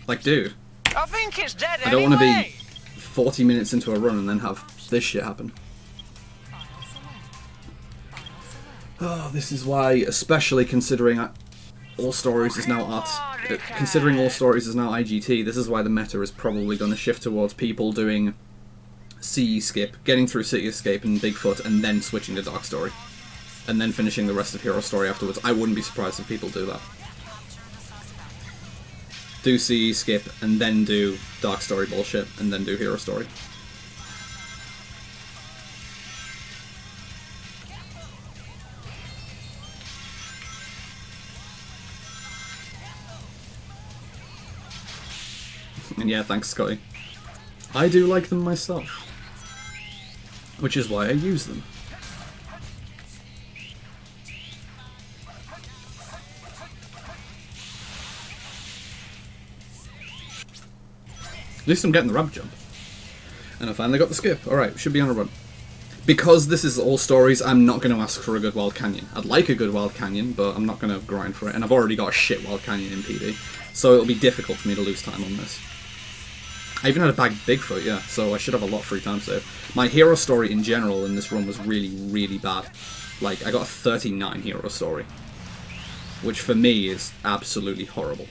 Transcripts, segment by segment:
Like, dude, I think it's dead I don't want to be anyway. 40 minutes into a run and then have this shit happen. Oh, this is why, especially considering All Stories is now considering All Stories is now IGT, this is why the meta is probably going to shift towards people doing CE skip, getting through City Escape and Bigfoot, and then switching to Dark Story. And then finishing the rest of Hero Story afterwards. I wouldn't be surprised if people do that. Do CE skip, and then do Dark Story bullshit, and then do Hero Story. And yeah, thanks, Scotty. I do like them myself. Which is why I use them. At least I'm getting the ramp jump. And I finally got the skip. Alright, should be on a run. Because this is All Stories, I'm not going to ask for a good Wild Canyon. I'd like a good Wild Canyon, but I'm not going to grind for it. And I've already got a shit Wild Canyon in PD. So it'll be difficult for me to lose time on this. I even had a bag Bigfoot, yeah, so I should have a lot of free time saved. My Hero Story in general in this run was really, really bad. Like, I got a 39 Hero Story. Which for me is absolutely horrible.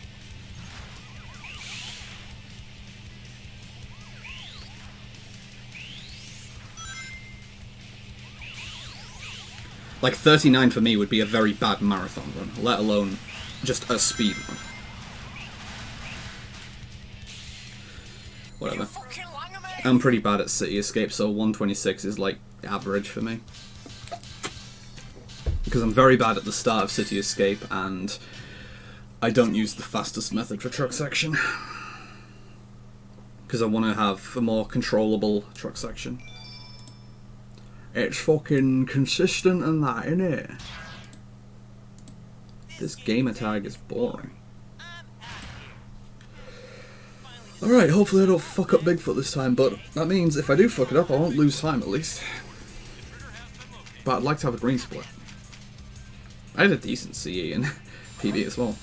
Like, 39 for me would be a very bad marathon run, let alone just a speed run. Whatever. I'm pretty bad at City Escape, so 126 is like average for me. Because I'm very bad at the start of City Escape, and I don't use the fastest method for truck section. Because I want to have a more controllable truck section. It's fucking consistent and that, innit? This gamer tag is boring. Alright, hopefully I don't fuck up Bigfoot this time, but that means if I do fuck it up, I won't lose time at least. But I'd like to have a green split. I had a decent CE in PB as well.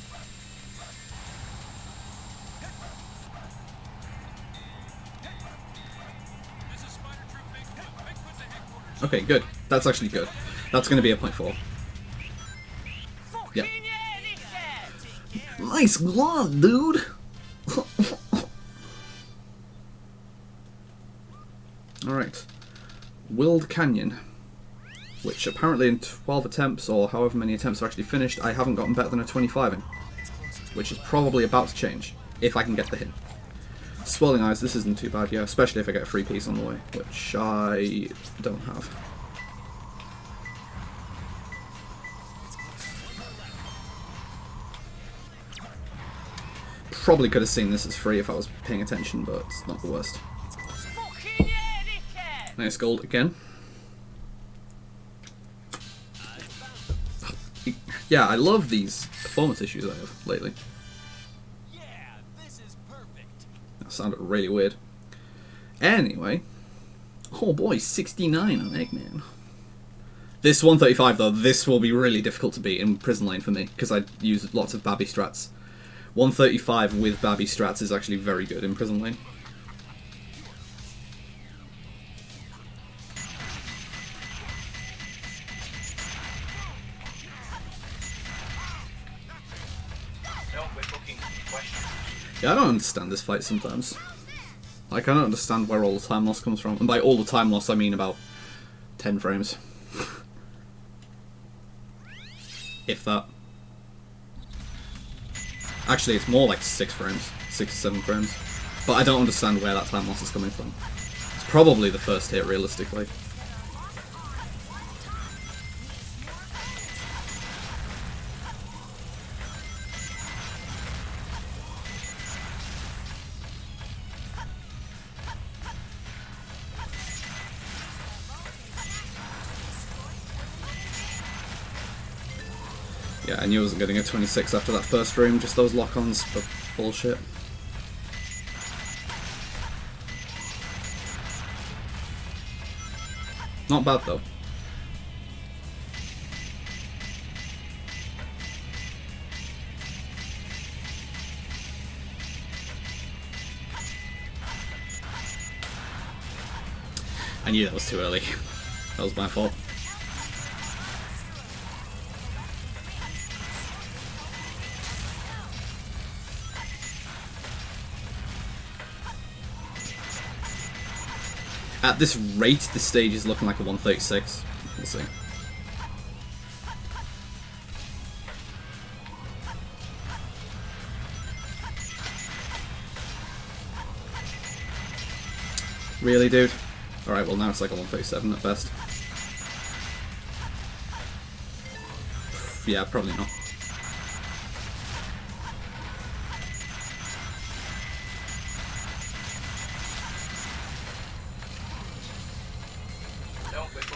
Okay, good. That's actually good. That's going to be a 0.4. Yeah. Nice glove, dude! Alright. Willed Canyon. Which apparently in 12 attempts, or however many attempts are actually finished, I haven't gotten better than a 25 in. Which is probably about to change, if I can get the hint. Swirling Eyes, this isn't too bad, yeah, especially if I get a free piece on the way, which I don't have. Probably could have seen this as free if I was paying attention, but it's not the worst. Nice gold again. Yeah, I love these performance issues I have lately. Yeah, this is perfect. That sounded really weird. Anyway. Oh boy, 69 on Eggman. This 135 though, this will be really difficult to beat in Prison Lane for me, because I use lots of Babby strats. 135 with Babby strats is actually very good in Prison Lane. Yeah, I don't understand this fight sometimes. Like, I don't understand where all the time loss comes from. And by all the time loss, I mean about 10 frames. If that. Actually, it's more like 6 frames. 6 to 7 frames. But I don't understand where that time loss is coming from. It's probably the first hit, realistically. Yeah, I knew I wasn't getting a 26 after that first room, just those lock-ons, but bullshit. Not bad though. I knew that was too early. That was my fault. At this rate, this stage is looking like a 136. We'll see. Really, dude? Alright, well now it's like a 137 at best. Yeah, probably not.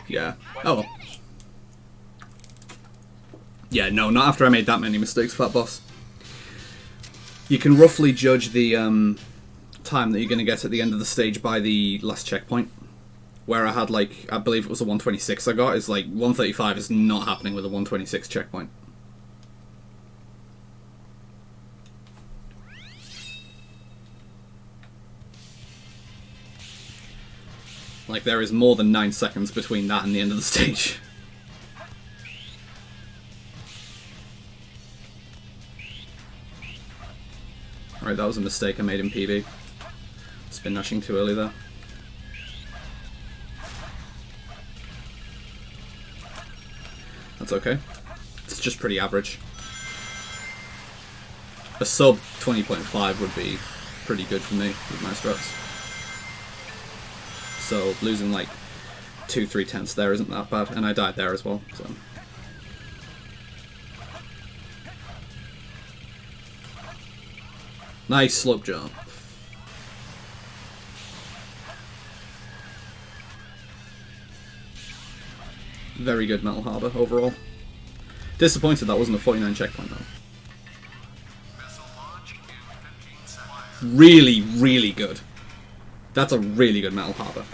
Yeah. Oh well. Yeah, no, not after I made that many mistakes, Fat Boss. You can roughly judge the time that you're going to get at the end of the stage by the last checkpoint. Where I had, like, I believe it was a 126 I got, is like, 135 is not happening with a 126 checkpoint. Like, there is more than 9 seconds between that and the end of the stage. Alright, that was a mistake I made in PB. Spin dashing too early there. That's okay. It's just pretty average. A sub 20.5 would be pretty good for me with my strats. So losing like 2-3 tenths there isn't that bad, and I died there as well. So nice slope jump. Very good Metal Harbor overall. Disappointed that wasn't a 49 checkpoint though. Really, really good. That's a really good Metal Harbor.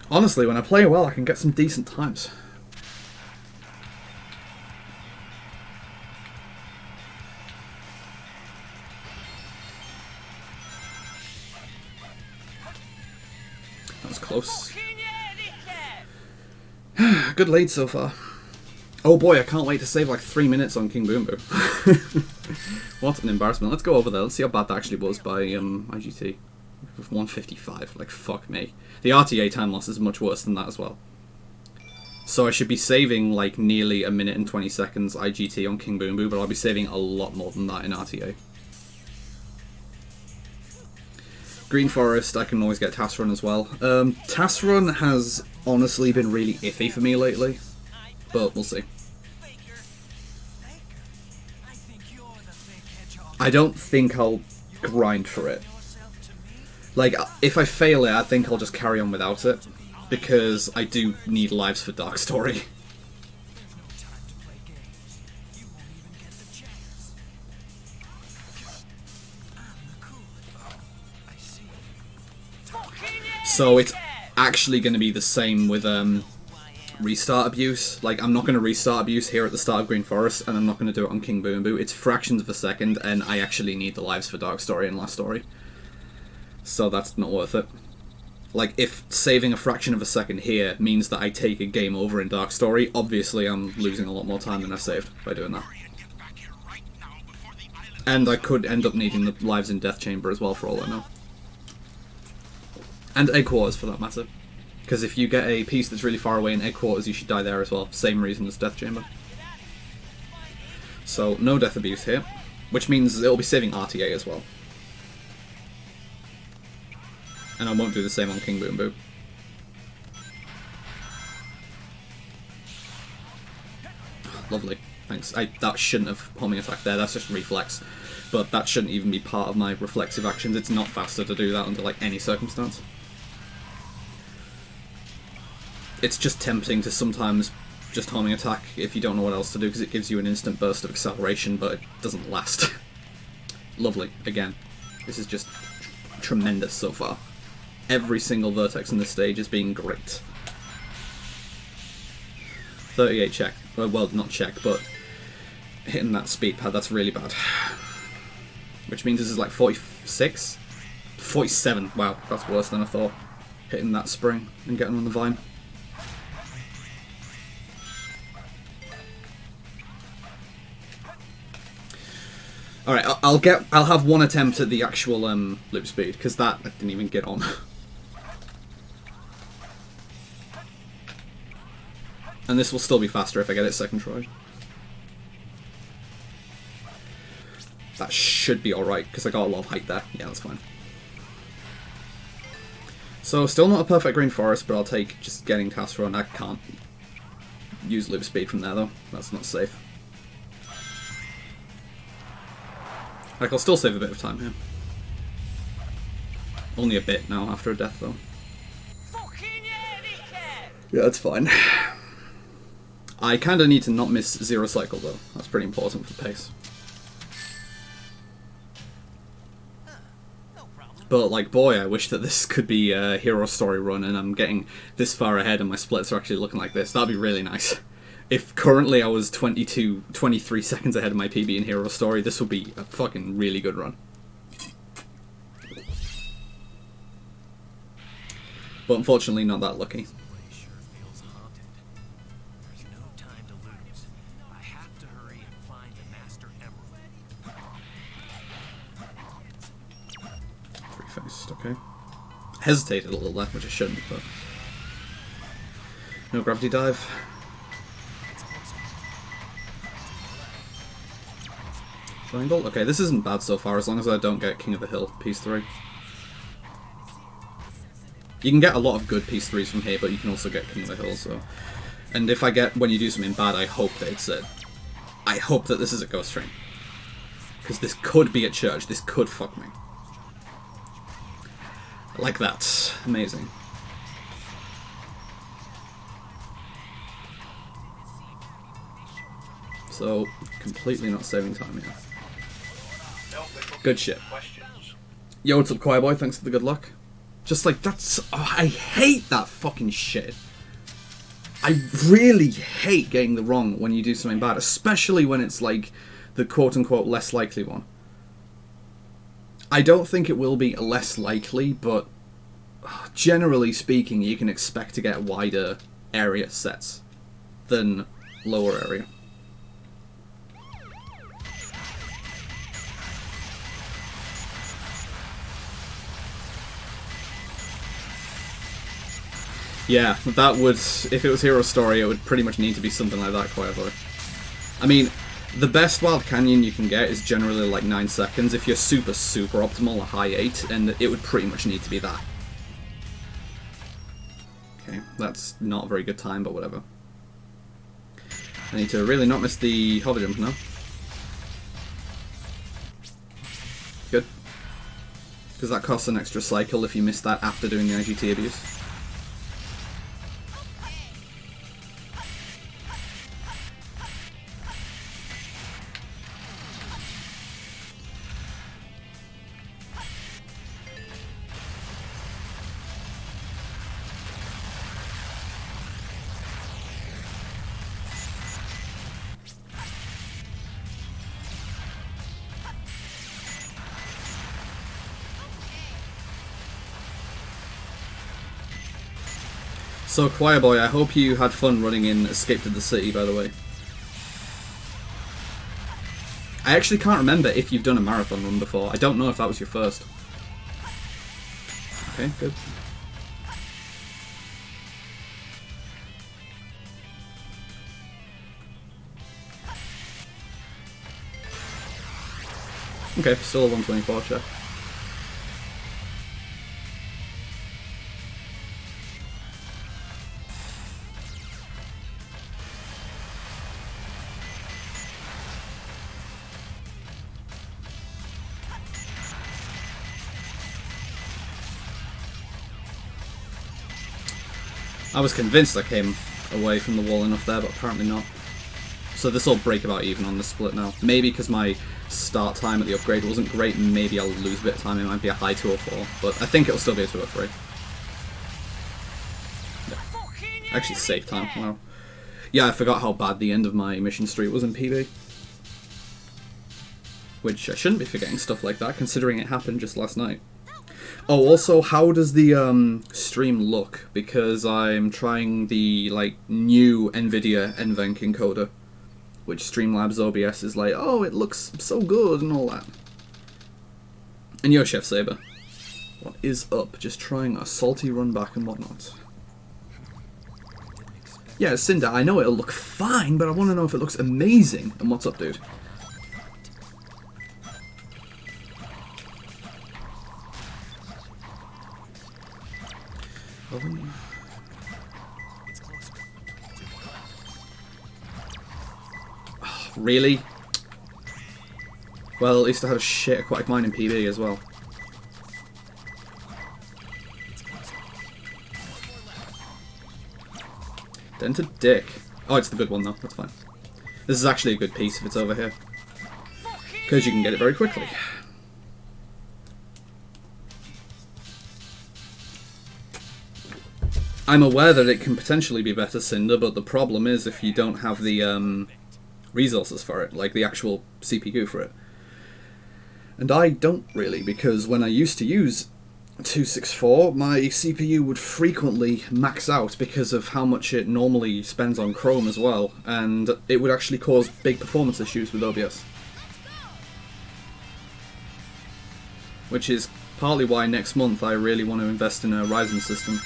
Honestly, when I play well, I can get some decent times. That was close. Good lead so far. Oh boy, I can't wait to save like 3 minutes on King Boom Boom. What an embarrassment. Let's go over there. Let's see how bad that actually was by IGT. 155. Like, fuck me. The RTA time loss is much worse than that as well. So I should be saving like nearly 1 minute and 20 seconds IGT on King Boom Boom, but I'll be saving a lot more than that in RTA. Green Forest, I can always get Task Run as well. Task Run has honestly been really iffy for me lately, but we'll see. I don't think I'll grind for it. Like, if I fail it, I think I'll just carry on without it, because I do need lives for Dark Story. So it's actually going to be the same with restart abuse. Like, I'm not going to restart abuse here at the start of Green Forest, and I'm not going to do it on King Boom Boo. It's fractions of a second, and I actually need the lives for Dark Story and Last Story. So that's not worth it. Like, if saving a fraction of a second here means that I take a game over in Dark Story, obviously I'm losing a lot more time than I saved by doing that. And I could end up needing the lives in Death Chamber as well, for all I know. And Egg Quarters, for that matter. Because if you get a piece that's really far away in Egg Quarters, you should die there as well. Same reason as Death Chamber. So, no Death Abuse here. Which means it'll be saving RTA as well. And I won't do the same on King Boom Boo. Lovely. Thanks. That shouldn't have homing attack there, that's just reflex. But that shouldn't even be part of my reflexive actions. It's not faster to do that under like any circumstance. It's just tempting to sometimes just homing attack if you don't know what else to do, because it gives you an instant burst of acceleration, but it doesn't last. Lovely. Again, this is just tremendous so far. Every single vertex in this stage is being great. 38 check. Well, not check, but hitting that speed pad, that's really bad. Which means this is like 46? 47. Wow, that's worse than I thought. Hitting that spring and getting on the vine. Alright, I'll have one attempt at the actual loop speed, because that I didn't even get on. And this will still be faster if I get it second try. That should be alright, because I got a lot of height there. Yeah, that's fine. So, still not a perfect green forest, but I'll take just getting Task Run. I can't use loop speed from there, though. That's not safe. Like, I'll still save a bit of time here. Only a bit now, after a death, though. Yeah, that's fine. I kind of need to not miss Zero Cycle, though. That's pretty important for pace. But, like, boy, I wish that this could be a hero story run and I'm getting this far ahead and my splits are actually looking like this. That'd be really nice. If currently I was 23 seconds ahead of my PB in hero story, this would be a fucking really good run. But unfortunately, not that lucky. Okay. Hesitated a little there, which I shouldn't, but... No gravity dive. Triangle? Okay, this isn't bad so far, as long as I don't get King of the Hill, piece 3. You can get a lot of good piece 3s from here, but you can also get King of the Hill, so... And if I get, when you do something bad, I hope that it's a... I hope that this is a Ghost Train. Because this could be a church, this could fuck me. Like that. Amazing. So, completely not saving time here. Good shit. Yo, what's up, Choir Boy? Thanks for the good luck. Just like, that's... Oh, I hate that fucking shit. I really hate getting the wrong when you do something bad, especially when it's like the quote-unquote less likely one. I don't think it will be less likely, but generally speaking, you can expect to get wider area sets than lower area. Yeah, that would, if it was Hero Story, it would pretty much need to be something like that, quite a I mean, the best Wild Canyon you can get is generally like 9 seconds. If you're super, super optimal, a high 8, and it would pretty much need to be that. Okay, that's not a very good time, but whatever. I need to really not miss the hover jump now. Good. Because that costs an extra cycle if you miss that after doing the IGT abuse. So, Choir Boy, I hope you had fun running in Escape to the City, by the way. I actually can't remember if you've done a marathon run before. I don't know if that was your first. Okay, good. Okay, still a 124 check. I was convinced I came away from the wall enough there, but apparently not. So this will break about even on the split now. Maybe because my start time at the upgrade wasn't great, maybe I'll lose a bit of time. It might be a high 204, but I think it'll still be a 203. Yeah. Actually, save time. Wow. Yeah, I forgot how bad the end of my mission streak was in PB. which I shouldn't be forgetting stuff like that, considering it happened just last night. Oh, also, how does the stream look? Because I'm trying the like new NVIDIA NVENC encoder, which Streamlabs OBS is like, oh, it looks so good and all that. And yo, Chef Saber, what is up? Just trying a salty run back and whatnot. Yeah, Cinder, I know it'll look fine, but I want to know if it looks amazing. And what's up, dude? Oh, really? Well, at least I had a shit aquatic mine in PB as well. Dented dick. Oh, it's the good one though, that's fine. This is actually a good piece if it's over here. Because you can get it very quickly. I'm aware that it can potentially be better, Cinder, but the problem is if you don't have the resources for it, like the actual CPU for it. And I don't really, because when I used to use 264, my CPU would frequently max out because of how much it normally spends on Chrome as well, and it would actually cause big performance issues with OBS. Which is partly why next month I really want to invest in a Ryzen system.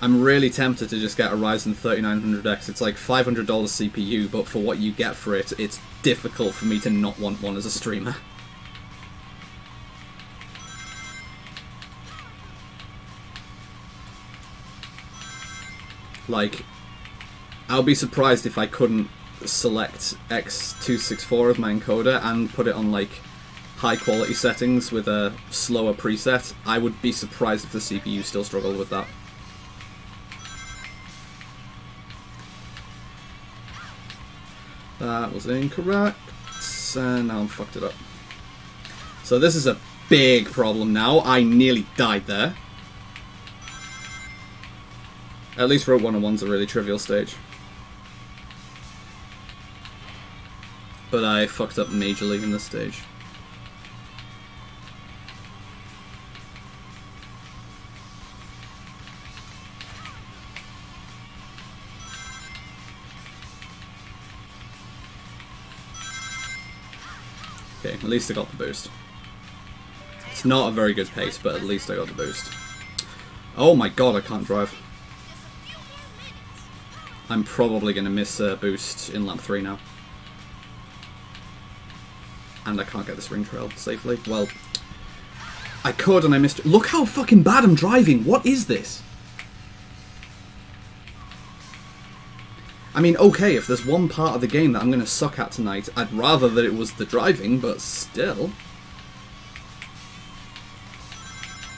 I'm really tempted to just get a Ryzen 3900X. It's like $500 CPU, but for what you get for it, it's difficult for me to not want one as a streamer. Like, I'll be surprised if I couldn't select X264 as my encoder and put it on like high quality settings with a slower preset. I would be surprised if the CPU still struggled with that. That was incorrect, and now I'm fucked it up. So this is a big problem now. I nearly died there. At least Route 101's a really trivial stage. But I fucked up majorly in this stage. Okay, at least I got the boost. It's not a very good pace, but at least I got the boost. Oh my god, I can't drive. I'm probably going to miss a boost in lap 3 now. And I can't get this ring trail safely. Well, I could and I missed it. Look how fucking bad I'm driving! What is this? I mean, okay, if there's one part of the game that I'm going to suck at tonight, I'd rather that it was the driving, but still.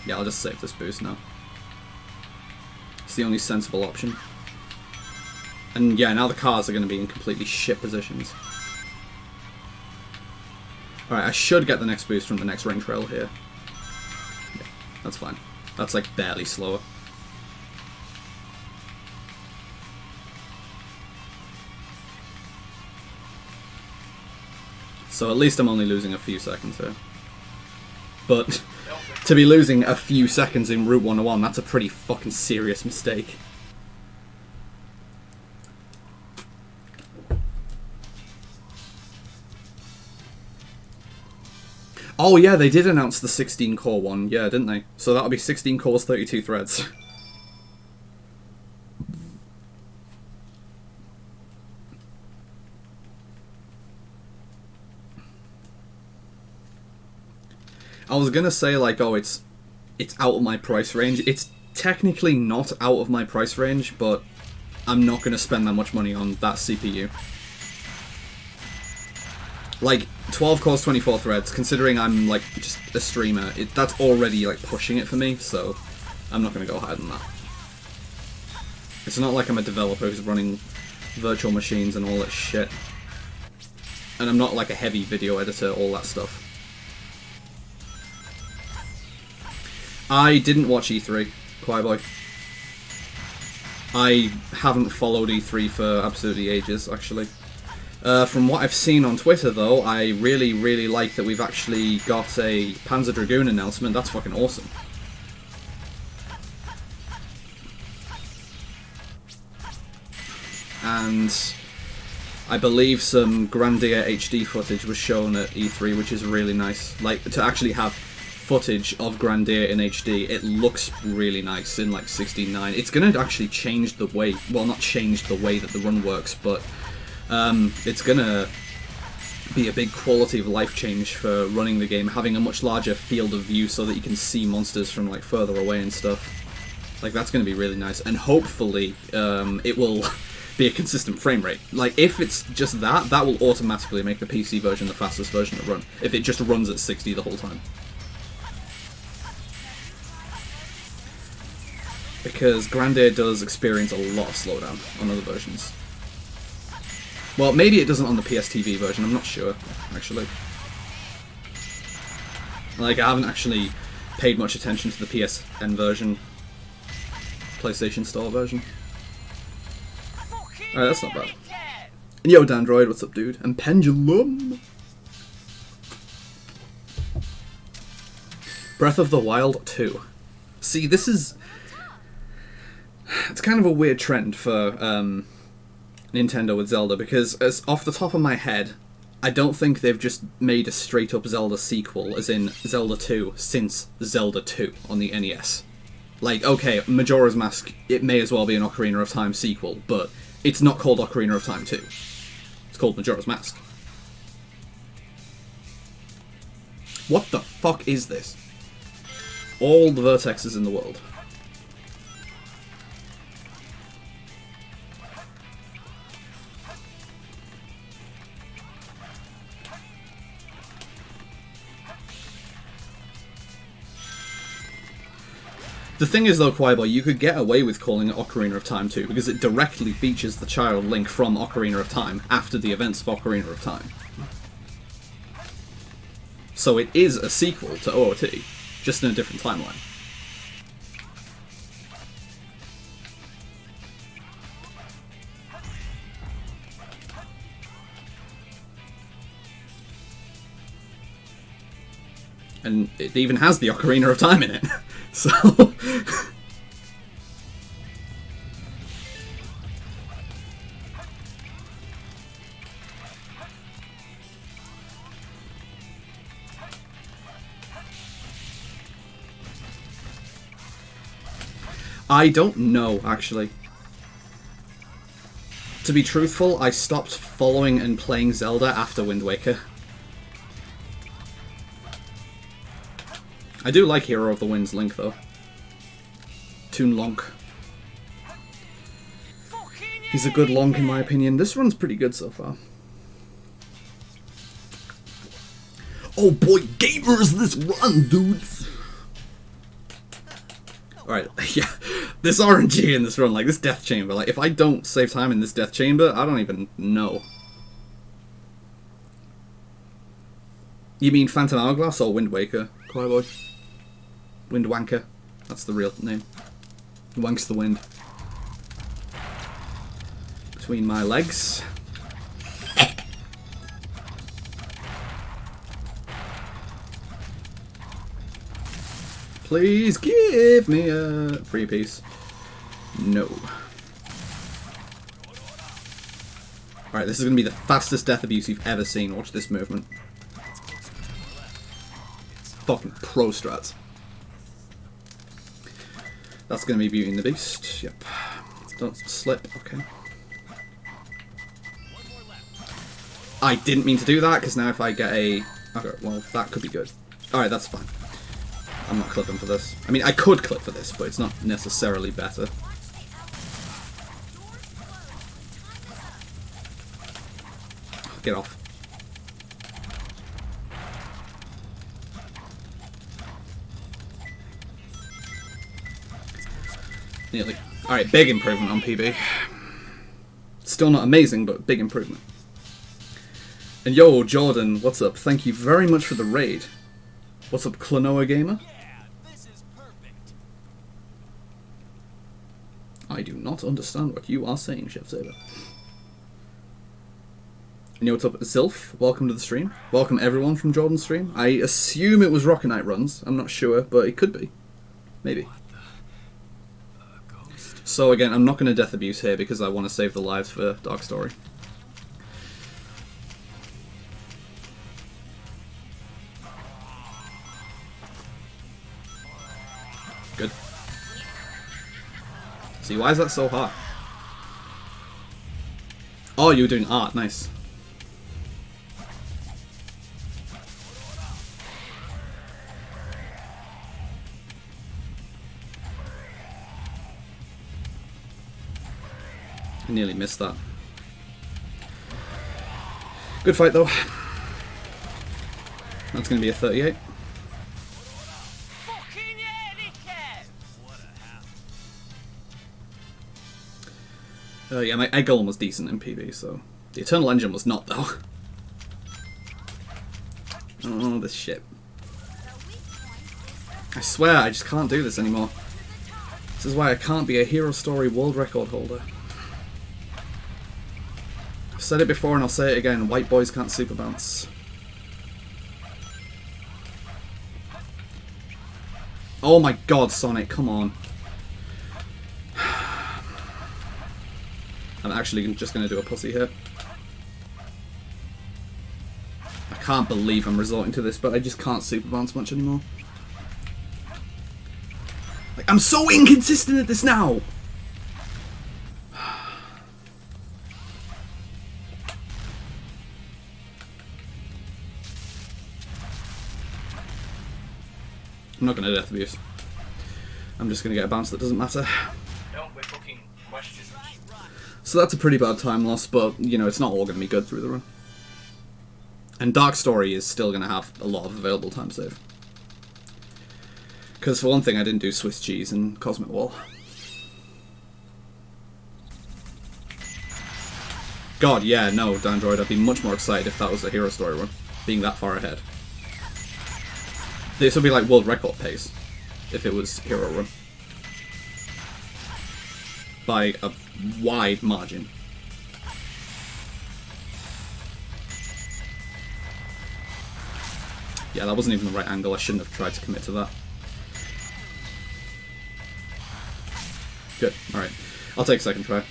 Yeah, I'll just save this boost now. It's the only sensible option. And yeah, now the cars are going to be in completely shit positions. Alright, I should get the next boost from the next ring trail here. Yeah, that's fine. That's like barely slower. So at least I'm only losing a few seconds here. But to be losing a few seconds in Route 101, that's a pretty fucking serious mistake. Oh yeah, they did announce the 16-core one, yeah, didn't they? So that'll be 16 cores, 32 threads. I was gonna say like, oh, it's out of my price range. It's technically not out of my price range, but I'm not gonna spend that much money on that CPU. Like, 12 cores, 24 threads, considering I'm like just a streamer, that's already like pushing it for me, so I'm not gonna go higher than that. It's not like I'm a developer who's running virtual machines and all that shit. And I'm not like a heavy video editor, all that stuff. I didn't watch E3, Quiet Boy. I haven't followed E3 for absolutely ages, actually. From what I've seen on Twitter, though, I really, really like that we've actually got a Panzer Dragoon announcement. That's fucking awesome. And I believe some Grandia HD footage was shown at E3, which is really nice. Like, to actually have footage of Grandia in HD, it looks really nice in, like, 16:9. It's going to actually change the way... Well, not change the way that the run works, but it's going to be a big quality of life change for running the game, having a much larger field of view so that you can see monsters from, like, further away and stuff. Like, that's going to be really nice. And hopefully, it will... be a consistent frame rate. Like, if it's just that, that will automatically make the PC version the fastest version to run, if it just runs at 60 the whole time. Because Grandia does experience a lot of slowdown on other versions. Well, maybe it doesn't on the PSTV version, I'm not sure, actually. Like, I haven't actually paid much attention to the PSN version, PlayStation Store version. Alright, that's not bad. And yo, Dandroid, what's up, dude? And Pendulum! Breath of the Wild 2. See, this is... It's kind of a weird trend for Nintendo with Zelda, because as off the top of my head, I don't think they've just made a straight-up Zelda sequel, as in Zelda 2, since Zelda 2 on the NES. Like, okay, Majora's Mask, it may as well be an Ocarina of Time sequel, but... It's not called Ocarina of Time 2. It's called Majora's Mask. What the fuck is this? All the vertexes in the world. The thing is, though, Quiboy, you could get away with calling it Ocarina of Time 2, because it directly features the child Link from Ocarina of Time after the events of Ocarina of Time. So it is a sequel to OOT, just in a different timeline. And it even has the Ocarina of Time in it. So... I don't know, actually. To be truthful, I stopped following and playing Zelda after Wind Waker. I do like Hero of the Wind's Link, though. Toon Lonk. He's a good Lonk, in my opinion. This run's pretty good so far. Oh boy, gamers, this run, dudes! Alright, yeah. This RNG in this run, like, this Death Chamber, like, if I don't save time in this Death Chamber, I don't even know. You mean Phantom Hourglass or Wind Waker, Cryboy? Wind Wanker. That's the real name. Wanks the wind. Between my legs. Please give me a free piece. No. Alright, this is going to be the fastest death abuse you've ever seen. Watch this movement. Fucking pro strats. That's going to be Beauty and the Beast. Yep. Don't slip. Okay. I didn't mean to do that, because now if I get a... Okay, well, that could be good. Alright, that's fine. I'm not clipping for this. I mean, I could clip for this, but it's not necessarily better. Get off. Nearly. Alright, big improvement on PB. Still not amazing, but big improvement. And yo, Jordan, what's up? Thank you very much for the raid. What's up, Klonoa Gamer? Yeah, this is perfect. I do not understand what you are saying, Chef Saber. You know what's up, Zilf? Welcome to the stream. Welcome everyone from Jordan's stream. I assume it was Rocket Knight runs. I'm not sure, but it could be. Maybe. So again, I'm not going to death abuse here because I want to save the lives for Dark Story. Good. See, why is that so hard? Oh, you were doing art. Nice. I nearly missed that. Good fight, though. That's going to be a 38. Yeah, my egg golem was decent in PB, so... The Eternal Engine was not, though. Oh, this shit. I swear, I just can't do this anymore. This is why I can't be a Hero Story world record holder. I've said it before and I'll say it again, white boys can't super bounce. Oh my god, Sonic, come on. I'm actually just going to do a pussy hit. I can't believe I'm resorting to this, but I just can't super bounce much anymore. Like, I'm so inconsistent at this now! I'm not going to death abuse. I'm just going to get a bounce that doesn't matter. No, we're booking questions. So that's a pretty bad time loss, but, you know, it's not all going to be good through the run. And Dark Story is still going to have a lot of available time save. Because for one thing, I didn't do Swiss cheese and Cosmic Wall. God, yeah, no, Dandroid, I'd be much more excited if that was a Hero Story run, being that far ahead. This would be like world record pace, if it was Hero Run. By a wide margin. Yeah, that wasn't even the right angle, I shouldn't have tried to commit to that. Good, alright. I'll take a second try.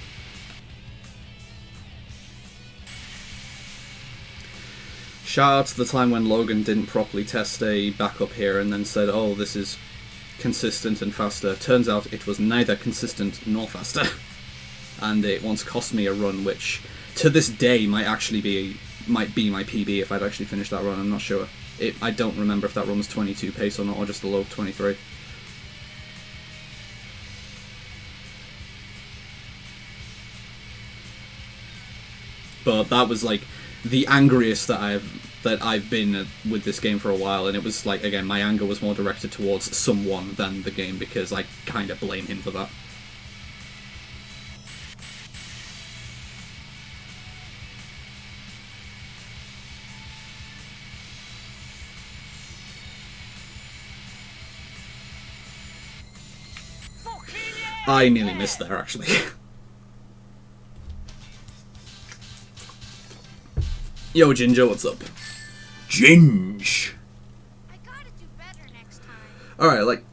Shout out to the time when Logan didn't properly test a backup here and then said, oh, this is consistent and faster. Turns out it was neither consistent nor faster. And it once cost me a run which, to this day, might be my PB if I'd actually finished that run, I'm not sure. I don't remember if that run was 22 pace or not, or just a low 23. But that was like the angriest that I've been with this game for a while, and it was like, again, my anger was more directed towards someone than the game because I kind of blame him for that. I nearly missed there, actually. Yo, Ginger, what's up? Ginge! I gotta do better next time. Alright, like,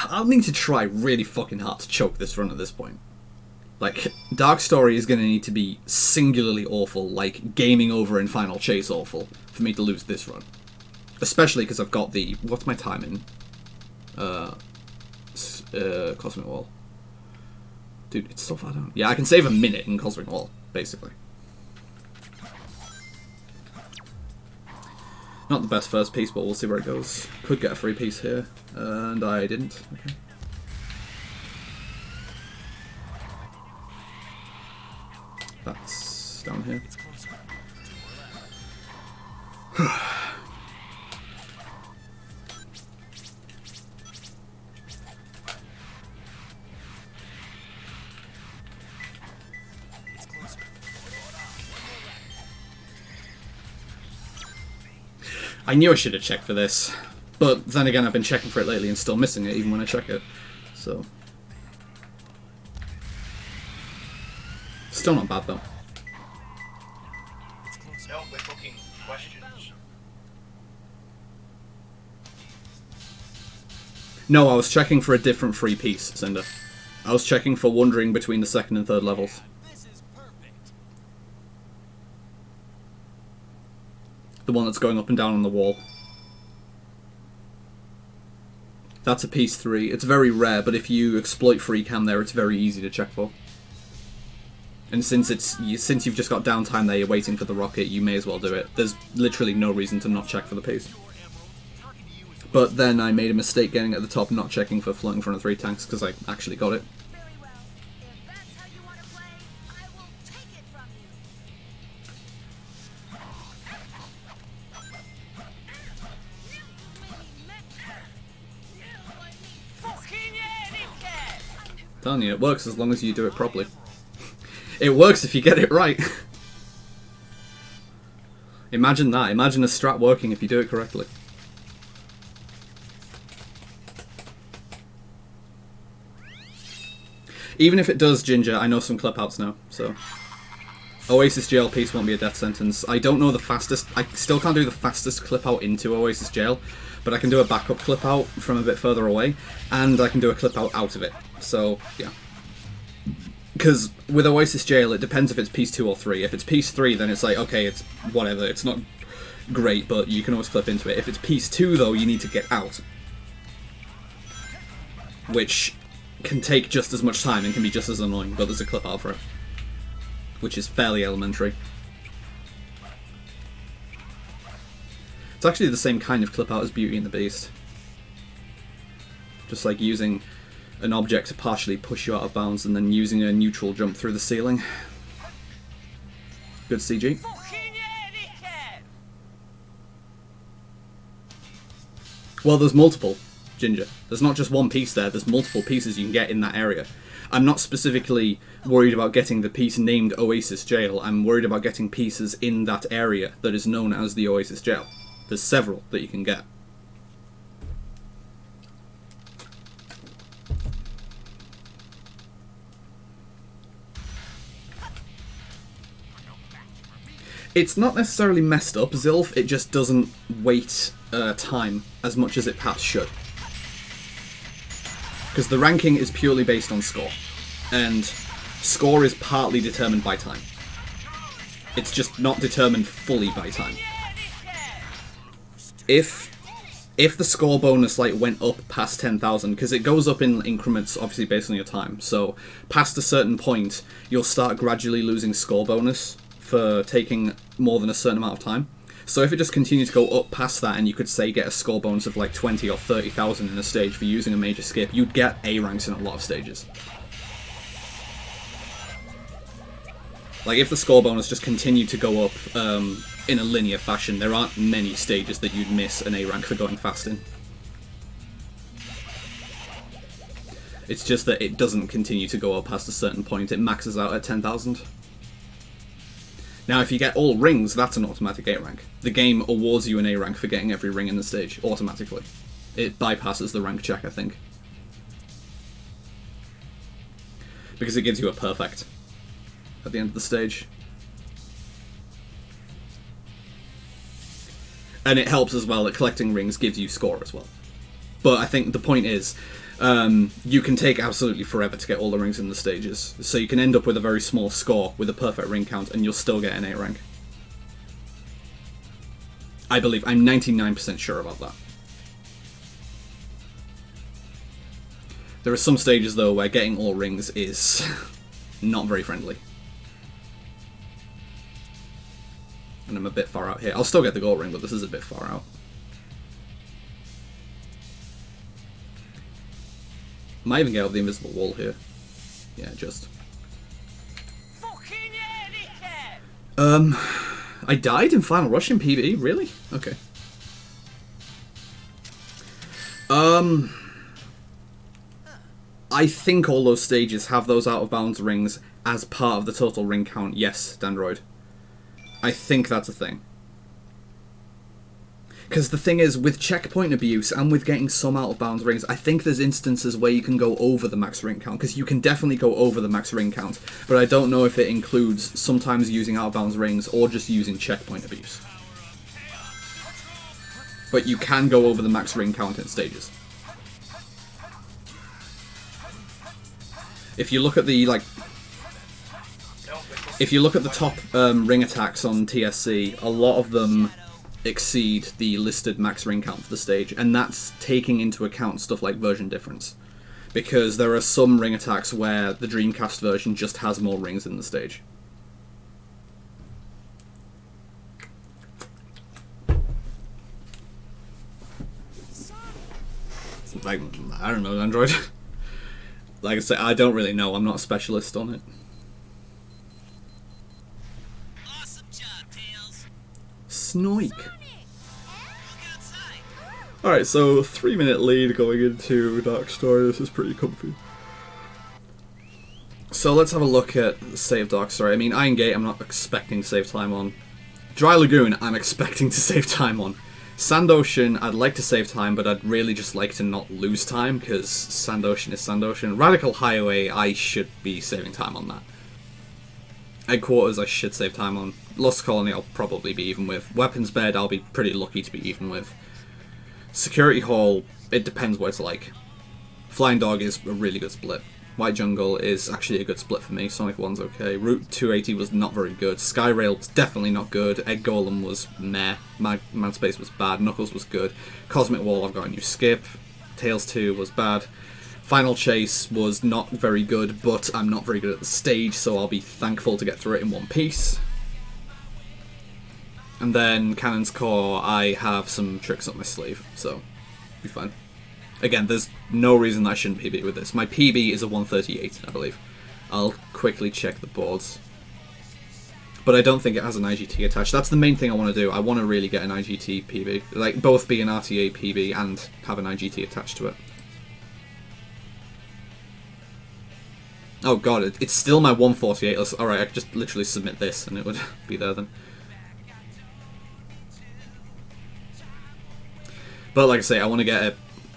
I'll need to try really fucking hard to choke this run at this point. Like, Dark Story is gonna need to be singularly awful, like Gaming Over in Final Chase awful, for me to lose this run. Especially because I've got the... What's my time in? Cosmic Wall. Dude, it's so far down. Yeah, I can save a minute in Cosmic Wall, basically. Not the best first piece, but we'll see where it goes. Could get a free piece here, and I didn't. Okay. That's down here. I knew I should have checked for this, but then again I've been checking for it lately and still missing it even when I check it, so... Still not bad though. No, Don't with booking questions. No, I was checking for a different free piece, Cinder. I was checking for wandering between the second and third levels. This is perfect. The one that's going up and down on the wall. That's a piece 3. It's very rare, but if you exploit free cam there, it's very easy to check for. And since you've just got downtime there, you're waiting for the rocket, you may as well do it. There's literally no reason to not check for the piece. But then I made a mistake getting at the top, not checking for floating in front of 3 tanks, because I actually got it. Very well. If that's how you want to play, I will take it from you. Telling you, it works as long as you do it properly. It works if you get it right. Imagine that. Imagine a strat working if you do it correctly. Even if it does, Ginger, I know some clip outs now, so... Oasis Jail piece won't be a death sentence. I don't know the fastest... I still can't do the fastest clip out into Oasis Jail, but I can do a backup clip out from a bit further away, and I can do a clip out of it. So, yeah. Because with Oasis Jail, it depends if it's piece 2 or 3. If it's piece 3, then it's like, okay, it's whatever, it's not great, but you can always clip into it. If it's piece 2, though, you need to get out. Which can take just as much time and can be just as annoying, but there's a clip out for it. Which is fairly elementary. It's actually the same kind of clip out as Beauty and the Beast. Just like using an object to partially push you out of bounds and then using a neutral jump through the ceiling. Good CG. Well, there's multiple, Ginger. There's not just one piece there, there's multiple pieces you can get in that area. I'm not specifically worried about getting the piece named Oasis Jail, I'm worried about getting pieces in that area that is known as the Oasis Jail. There's several that you can get. It's not necessarily messed up, Zilf, it just doesn't wait time as much as it perhaps should. Because the ranking is purely based on score, and score is partly determined by time. It's just not determined fully by time. If the score bonus like went up past 10,000, because it goes up in increments obviously based on your time, so past a certain point you'll start gradually losing score bonus for taking more than a certain amount of time. So if it just continued to go up past that and you could say get a score bonus of like 20 or 30,000 in a stage for using a major skip, you'd get A ranks in a lot of stages. Like if the score bonus just continued to go up in a linear fashion, there aren't many stages that you'd miss an A rank for going fast in. It's just that it doesn't continue to go up past a certain point, it maxes out at 10,000. Now, if you get all rings, that's an automatic A rank. The game awards you an A rank for getting every ring in the stage, automatically. It bypasses the rank check, I think. Because it gives you a perfect at the end of the stage. And it helps as well that collecting rings gives you score as well. But I think the point is, you can take absolutely forever to get all the rings in the stages. So you can end up with a very small score with a perfect ring count and you'll still get an A rank. I believe, I'm 99% sure about that. There are some stages though where getting all rings is not very friendly. And I'm a bit far out here. I'll still get the gold ring, but this is a bit far out. Might even get out the invisible wall here. Yeah, just. I died in Final Rush in PvE? Really? Okay. I think all those stages have those out of bounds rings as part of the total ring count. Yes, Dandroid. I think that's a thing. Because the thing is, with checkpoint abuse and with getting some out of bounds rings, I think there's instances where you can go over the max ring count, because you can definitely go over the max ring count, but I don't know if it includes sometimes using out of bounds rings or just using checkpoint abuse. But you can go over the max ring count in stages. If you look at the, like, if you look at the top ring attacks on TSC, a lot of them exceed the listed max ring count for the stage, and that's taking into account stuff like version difference. Because there are some ring attacks where the Dreamcast version just has more rings in the stage. Like, I don't know, Android. Like I say, I don't really know, I'm not a specialist on it. Awesome job, Tails. Snoik. Look outside. Alright, so 3-minute lead going into Dark Story. This is pretty comfy. So let's have a look at the state of Dark Story. I mean, Iron Gate I'm not expecting to save time on. Dry Lagoon I'm expecting to save time on. Sand Ocean I'd like to save time, but I'd really just like to not lose time, because Sand Ocean is Sand Ocean. Radical Highway I should be saving time on that. Headquarters I should save time on. Lost Colony I'll probably be even with. Weapons Bed I'll be pretty lucky to be even with. Security Hall, it depends what it's like. Flying Dog is a really good split. White Jungle is actually a good split for me. Sonic 1's okay. Route 280 was not very good. Skyrail was definitely not good. Egg Golem was meh. Mad Space was bad. Knuckles was good. Cosmic Wall I've got a new skip. Tails 2 was bad. Final Chase was not very good, but I'm not very good at the stage, so I'll be thankful to get through it in one piece. And then Cannon's Core, I have some tricks up my sleeve, so be fine. Again, there's no reason I shouldn't PB with this. My PB is a 138, I believe. I'll quickly check the boards. But I don't think it has an IGT attached. That's the main thing I want to do. I want to really get an IGT PB. Like, both be an RTA PB and have an IGT attached to it. Oh god, it's still my 148. Alright, I could just literally submit this and it would be there then. But like I say, I want to get a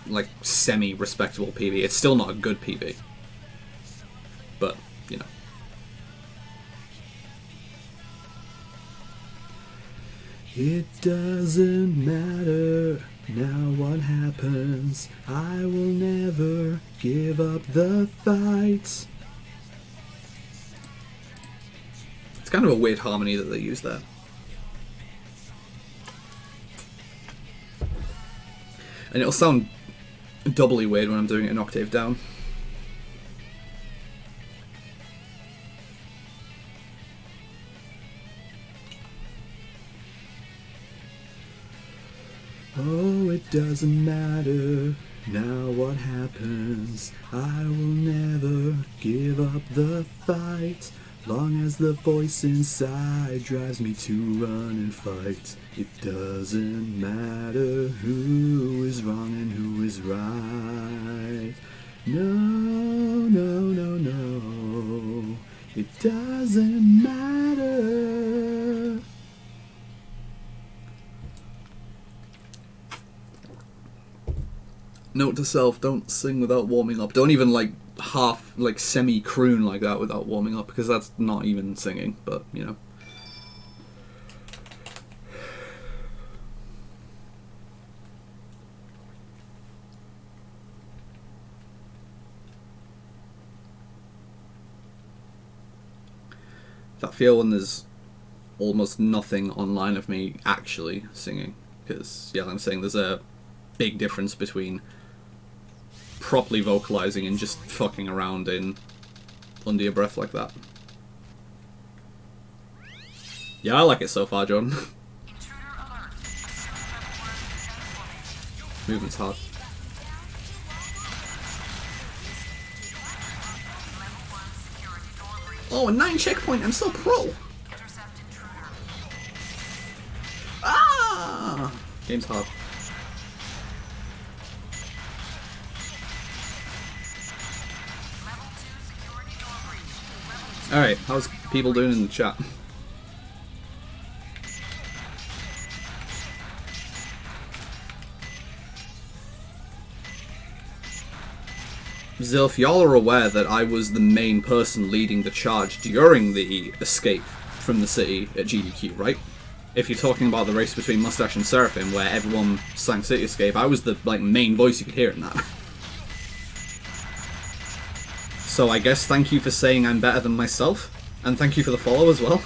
like semi-respectable PB. It's still not a good PB, but you know. It doesn't matter now what happens. I will never give up the fight. It's kind of a weird harmony that they use there. And it'll sound doubly weird when I'm doing it an octave down. Oh, it doesn't matter now what happens. I will never give up the fight. Long as the voice inside drives me to run and fight. It doesn't matter who is wrong and who is right. No, no, no, no. It doesn't matter. Note to self, don't sing without warming up. Don't even like half, like semi-croon like that without warming up, because that's not even singing, but you know. That feel when there's almost nothing online of me actually singing, because yeah, I'm saying there's a big difference between properly vocalizing and just fucking around in under your breath like that. Yeah, I like it so far, John. Movement's hard. Oh, a 9 checkpoint, I'm so pro! Ah! Game's hard. Alright, how's people doing in the chat? Zilf, y'all are aware that I was the main person leading the charge during the escape from the city at GDQ, right? If you're talking about the race between Mustache and Seraphim, where everyone sang City Escape, I was the main voice you could hear in that. So I guess thank you for saying I'm better than myself, and thank you for the follow as well.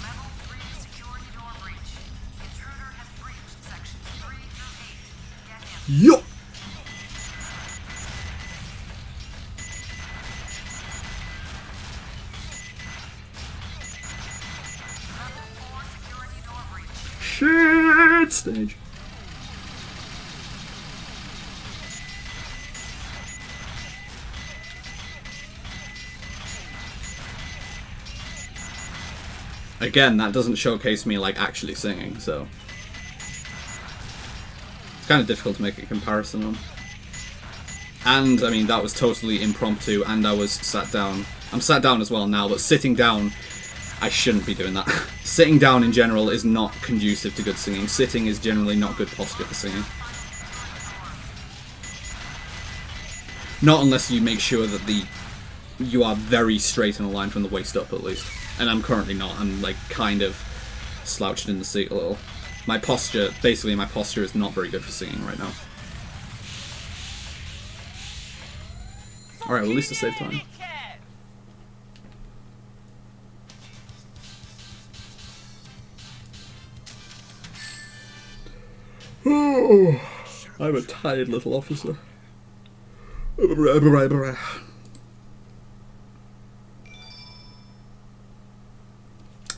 Level 3 security door breach. Intruder has breached sections 3 through 8. Get him. Yo! Level 4 security door breach. Shit stage. Again, that doesn't showcase me like actually singing, so it's kind of difficult to make a comparison on. And I mean, that was totally impromptu, and I was sat down. I'm sat down as well now, but sitting down, I shouldn't be doing that. Sitting down in general is not conducive to good singing. Sitting is generally not good posture for singing. Not unless you make sure that you are very straight in a line from the waist up, at least. And I'm currently not. I'm like kind of slouched in the seat a little. My posture is not very good for singing right now. Alright, well, at least to save time. Oh, I'm a tired little officer.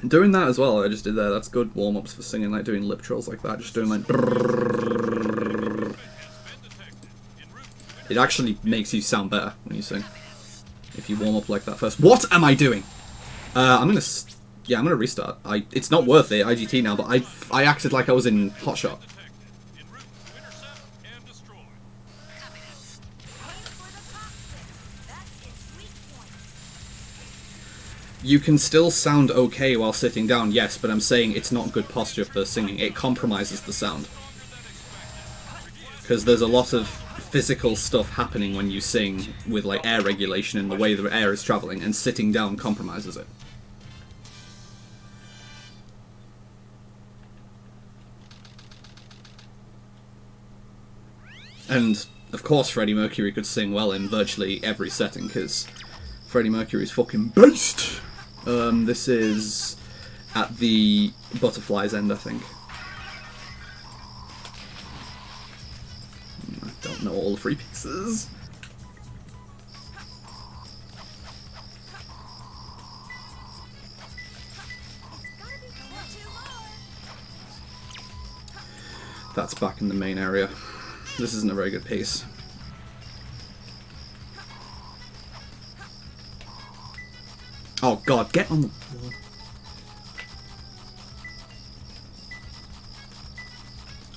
Doing that as well, I just did there. That's good warm-ups for singing, like doing lip trills like that. Just doing like... It actually makes you sound better when you sing. If you warm up like that first. What am I doing? I'm gonna restart. It's not worth it, IGT now, but I acted like I was in Hotshot. You can still sound okay while sitting down, yes, but I'm saying it's not good posture for singing. It compromises the sound. Because there's a lot of physical stuff happening when you sing with like air regulation and the way the air is travelling, and sitting down compromises it. And, of course, Freddie Mercury could sing well in virtually every setting, because Freddie Mercury's fucking beast! This is at the Butterfly's end, I think. I don't know all the free pieces. That's back in the main area. This isn't a very good piece. Oh god, get on the floor.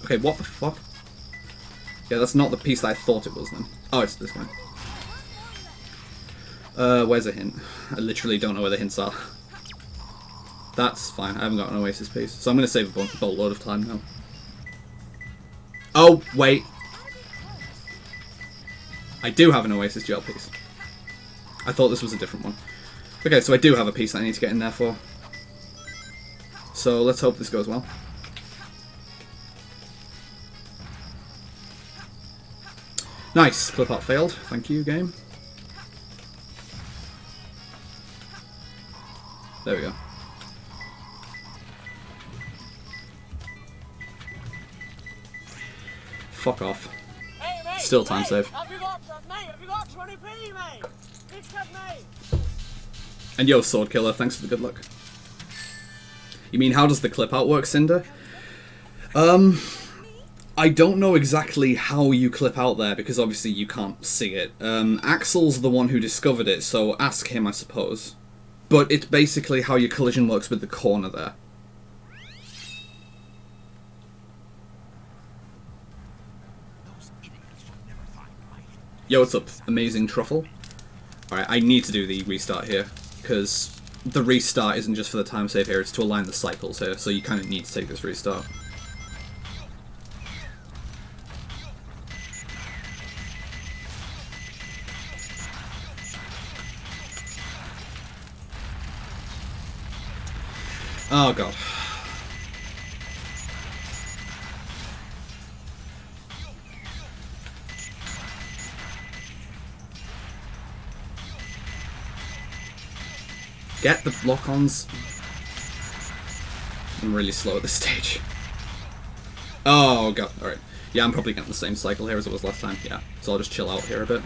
Okay, what the fuck? Yeah, that's not the piece that I thought it was then. Oh, it's this one. Where's a hint? I literally don't know where the hints are. That's fine, I haven't got an Oasis piece. So I'm going to save a boatload of time now. Oh, wait. I do have an Oasis gel piece. I thought this was a different one. Okay, so I do have a piece that I need to get in there for. So let's hope this goes well. Nice, clip art failed. Thank you, game. There we go. Fuck off. Hey, mate, Still time save. Have you got 20p, mate? It's got me. And yo, Sword Killer, thanks for the good luck. You mean, how does the clip art work, Cinder? I don't know exactly how you clip out there, because obviously you can't see it. Axel's the one who discovered it, so ask him, I suppose. But it's basically how your collision works with the corner there. Yo, what's up, amazing truffle? Alright, I need to do the restart here, because the restart isn't just for the time save here, it's to align the cycles here, so you kind of need to take this restart. Oh god. Get the lock-ons. I'm really slow at this stage. Oh god, alright. Yeah, I'm probably getting the same cycle here as it was last time. Yeah, so I'll just chill out here a bit.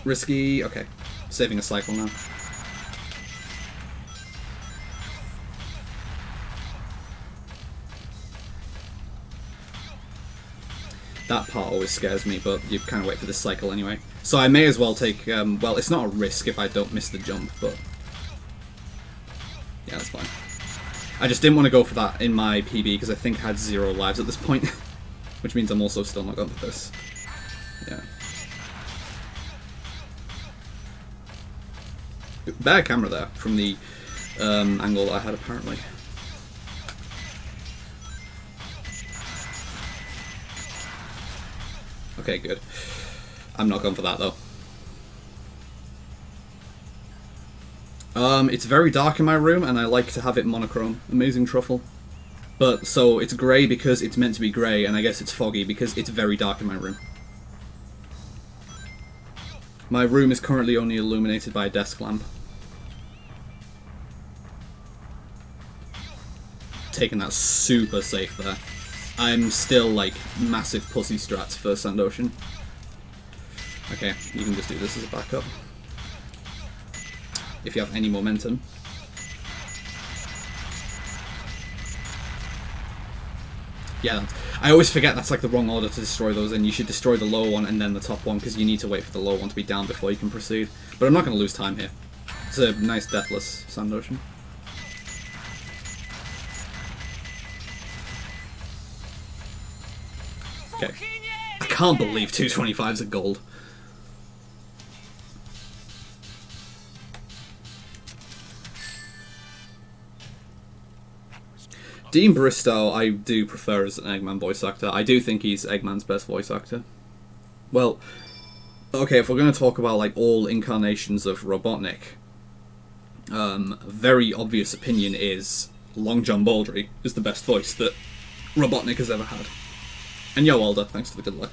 Risky, okay. Saving a cycle now. That part always scares me, but you kind of wait for this cycle anyway. So I may as well take, well, it's not a risk if I don't miss the jump, but... yeah, that's fine. I just didn't want to go for that in my PB because I think I had 0 lives at this point. Which means I'm also still not going for this. Yeah. Bad camera there, from the angle that I had apparently. Okay, good. I'm not going for that though. It's very dark in my room and I like to have it monochrome. Amazing truffle. But, so, it's grey because it's meant to be grey, and I guess it's foggy because it's very dark in my room. My room is currently only illuminated by a desk lamp. Taking that super safe there. I'm still, like, massive pussy strats for Sand Ocean. Okay, you can just do this as a backup. If you have any momentum. Yeah, I always forget that's like the wrong order to destroy those, and you should destroy the low one and then the top one, because you need to wait for the low one to be down before you can proceed. But I'm not going to lose time here. It's a nice deathless Sand Ocean. Okay. I can't believe 225's a gold. Dean Bristow I do prefer as an Eggman voice actor. I do think he's Eggman's best voice actor. Well, okay, if we're going to talk about like all incarnations of Robotnik, very obvious opinion is Long John Baldry is the best voice that Robotnik has ever had. And yo, Alder, thanks for the good luck.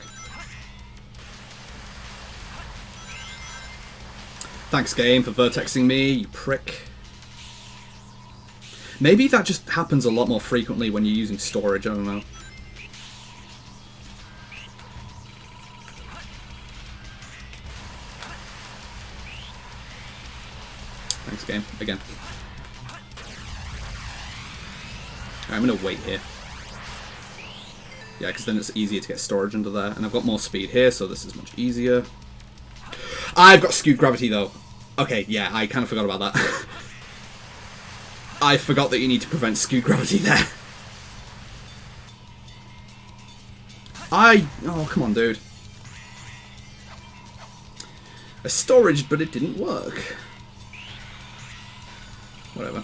Thanks, game, for vertexing me, you prick. Maybe that just happens a lot more frequently when you're using storage, I don't know. Thanks, game, again. Alright, I'm gonna wait here. Yeah, because then it's easier to get storage under there. And I've got more speed here, so this is much easier. I've got skewed gravity, though. Okay, yeah, I kind of forgot about that. I forgot that you need to prevent skewed gravity there. Oh, come on, dude. I storaged, but it didn't work. Whatever.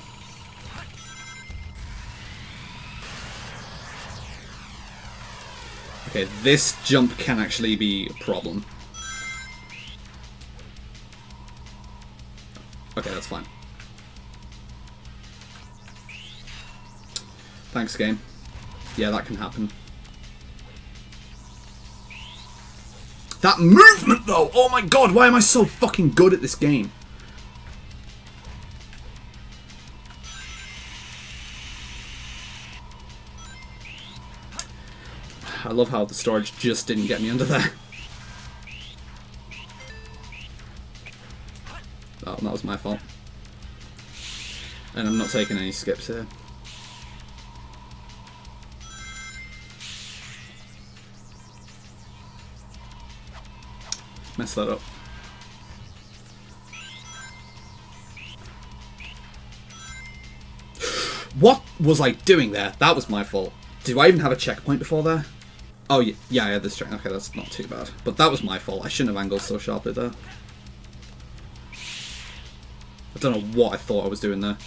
Okay, this jump can actually be a problem. Okay, that's fine. Thanks, game. Yeah, that can happen. That movement, though! Oh my god, why am I so fucking good at this game? I love how the storage just didn't get me under there. Oh, that was my fault. And I'm not taking any skips here. Mess that up. What was I doing there? That was my fault. Do I even have a checkpoint before there? Oh, yeah, I had this check. Okay, that's not too bad. But that was my fault. I shouldn't have angled so sharply there. I don't know what I thought I was doing there.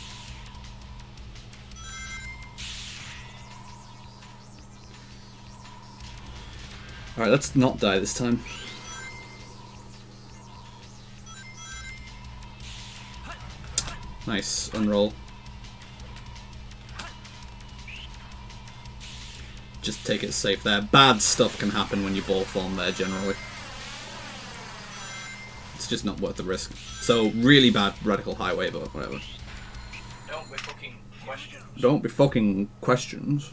Alright, let's not die this time. Nice, unroll. Just take it safe there. Bad stuff can happen when you ball form there, generally. It's just not worth the risk. So, really bad radical highway, but whatever. Don't be fucking questions. Don't be fucking questions.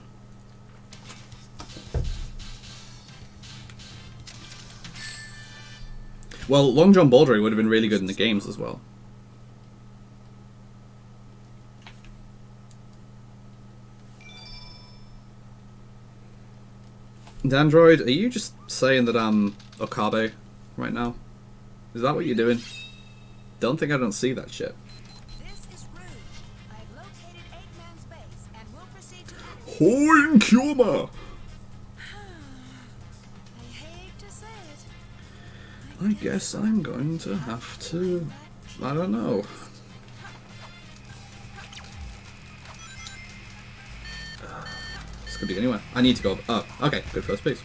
Well, Long John Baldry would have been really good in the games as well. Dandroid, are you just saying that I'm Okabe right now? Is that what you're doing? Don't think I don't see that shit. This is Rouge. I've located Eggman's base and will proceed to activate. Hoin Kyoma! I hate to say it. I guess I'm going to have to... I don't know. This could be anywhere. I need to go... Oh, okay. Good first piece.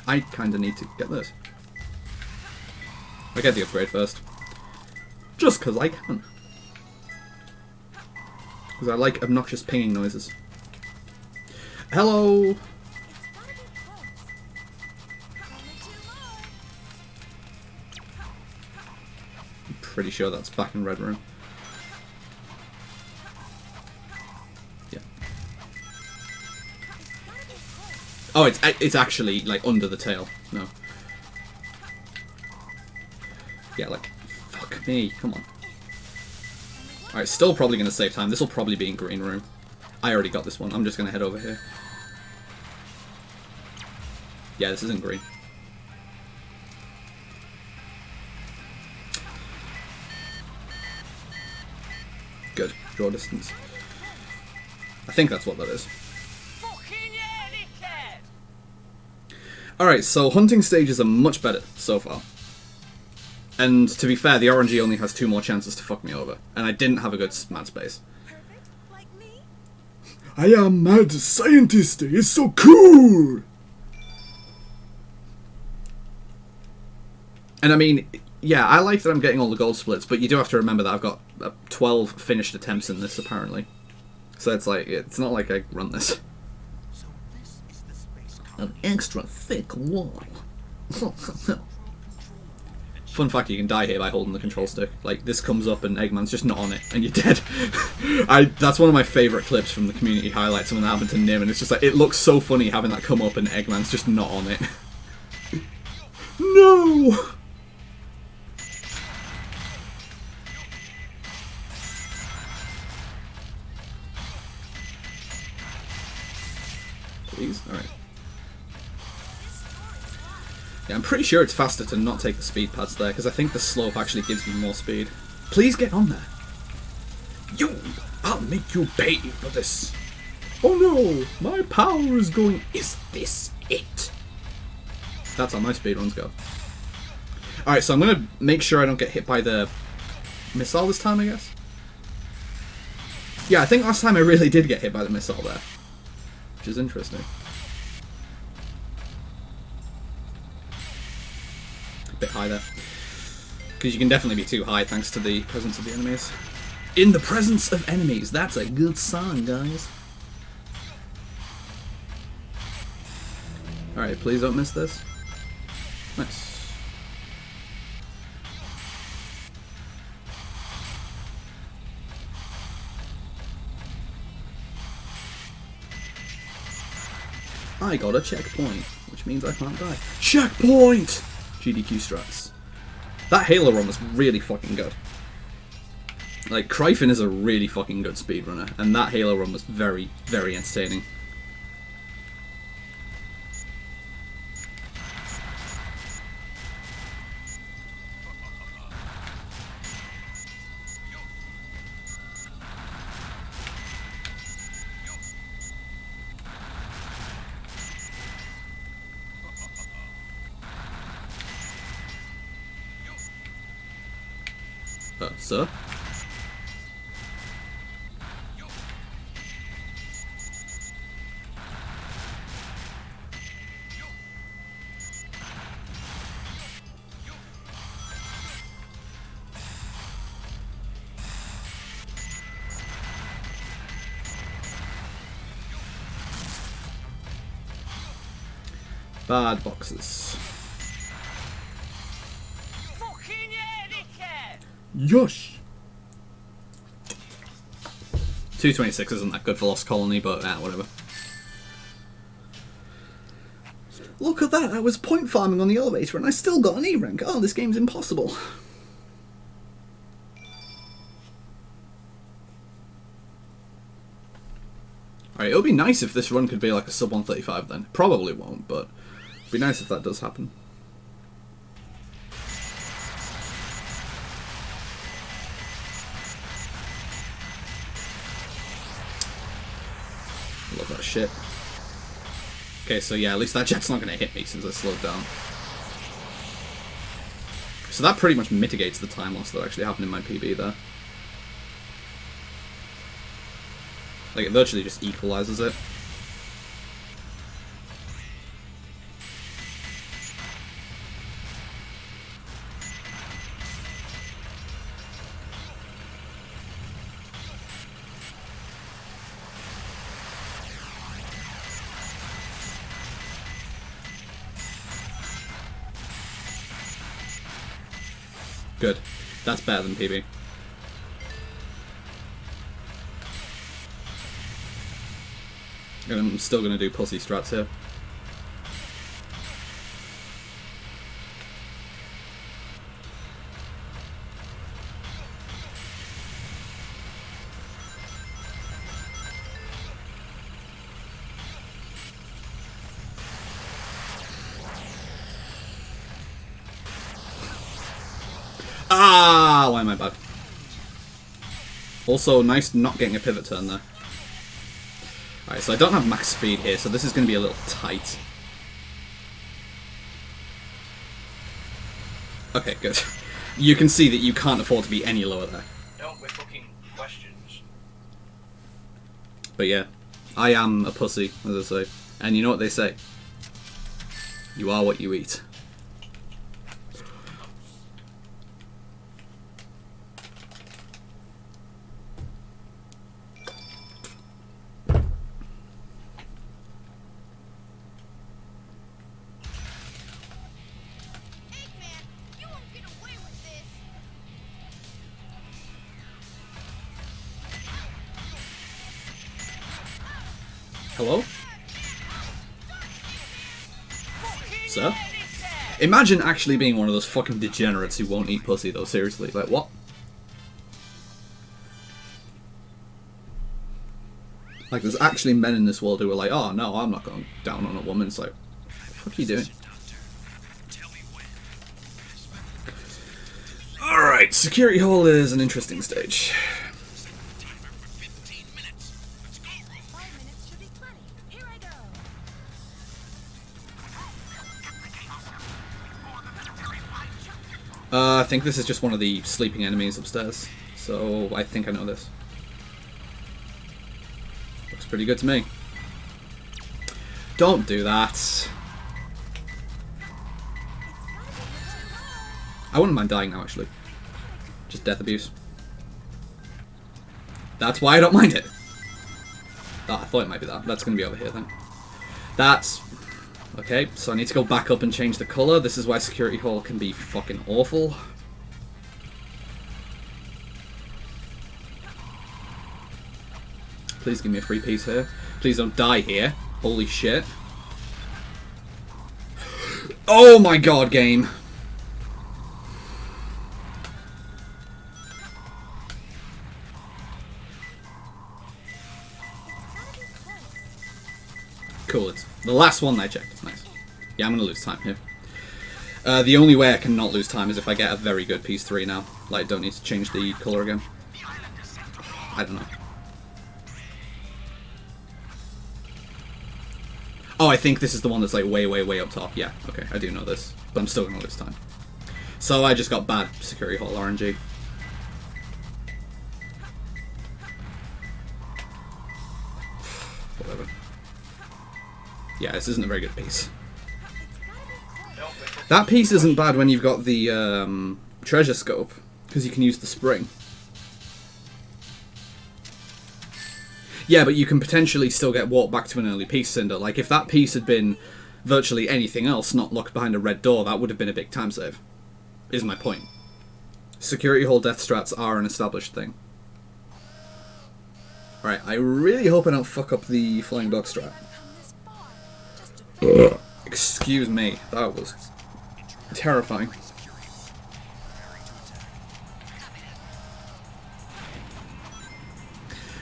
I kind of need to get this. I get the upgrade first. Just because I can. Because I like obnoxious pinging noises. Hello! It's gotta be close. Only two more. I'm pretty sure that's back in Red Room. Yeah. Oh, it's actually like under the tail. No. Yeah, like fuck me. Come on. All right, still probably gonna save time. This will probably be in Green Room. I already got this one. I'm just gonna head over here. Yeah, this isn't green. Good. Draw distance. I think that's what that is. Fucking yeah, dickhead! Alright, so hunting stages are much better so far. And to be fair, the RNG only has 2 more chances to fuck me over. And I didn't have a good mad space. Perfect, like me. I am mad scientist! It's so cool! And I mean, yeah, I like that I'm getting all the gold splits, but you do have to remember that I've got 12 finished attempts in this, apparently. So it's like, it's not like I run this. An extra thick wall. Fun fact, you can die here by holding the control stick. Like, this comes up and Eggman's just not on it, and you're dead. That's one of my favourite clips from the community highlights when that happened to Nim, and it's just like, it looks so funny having that come up and Eggman's just not on it. No! Please? Alright. Yeah, I'm pretty sure it's faster to not take the speed pads there, because I think the slope actually gives you more speed. Please get on there. I'll make you pay for this. Oh no, my power is going... Is this it? That's how my speedruns go. Alright, so I'm going to make sure I don't get hit by the missile this time, I guess. Yeah, I think last time I really did get hit by the missile there. Which is interesting. A bit high there. Because you can definitely be too high thanks to the presence of the enemies. In the presence of enemies. That's a good song, guys. Alright, please don't miss this. Nice. I got a checkpoint, which means I can't die. Checkpoint! GDQ strats. That Halo run was really fucking good. Like, Kryphin is a really fucking good speedrunner, and that Halo run was very, very entertaining. Sir? Bad boxes. Fucking yeah, dickhead! Yosh! 226 isn't that good for Lost Colony, but whatever. Look at that, I was point farming on the elevator and I still got an E rank. Oh, this game's impossible. Alright, it would be nice if this run could be like a sub 135 then. Probably won't, but it'd be nice if that does happen. Love that shit. Okay, so yeah, at least that jet's not going to hit me since I slowed down. So that pretty much mitigates the time loss that actually happened in my PB there. Like, it virtually just equalizes it. Good. That's better than PB. And I'm still going to do pussy strats here. Ah, why am I bad? Also, nice not getting a pivot turn there. Alright, so I don't have max speed here, so this is going to be a little tight. Okay, good. You can see that you can't afford to be any lower there. Don't with fucking questions. But yeah, I am a pussy, as I say. And you know what they say? You are what you eat. Eggman, you won't get away with this. Hello? Fucking Sir? yeah, dickhead! Imagine actually being one of those fucking degenerates who won't eat pussy, though, seriously. Like, what? Like, there's actually men in this world who are like, oh, no, I'm not going down on a woman. It's like, what the fuck are you doing? Alright, security hall is an interesting stage. 5 minutes should be plenty. Here I go. I think this is just one of the sleeping enemies upstairs. So, I think I know this. Looks pretty good to me. Don't do that. I wouldn't mind dying now, actually. Just death abuse. That's why I don't mind it. Oh, I thought it might be that. That's going to be over here, then. That's... Okay, so I need to go back up and change the colour. This is why security hall can be fucking awful. Please give me a free piece here. Please don't die here. Holy shit. Oh my god, game. Cool, it's the last one I checked. Nice. Yeah, I'm gonna lose time here. The only way I can not lose time is if I get a very good piece 3 now. Like, don't need to change the colour again. I don't know. Oh, I think this is the one that's like way, way, way up top. Yeah, okay, I do know this. But I'm still gonna lose time. So I just got bad security hall RNG. Whatever. Yeah, this isn't a very good piece. That piece isn't bad when you've got the treasure scope, because you can use the spring. Yeah, but you can potentially still get walked back to an early piece, Cinder. Like, if that piece had been virtually anything else not locked behind a red door, that would have been a big time save. Is my point. Security hole death strats are an established thing. Alright, I really hope I don't fuck up the flying dog strat. Excuse me, that was terrifying.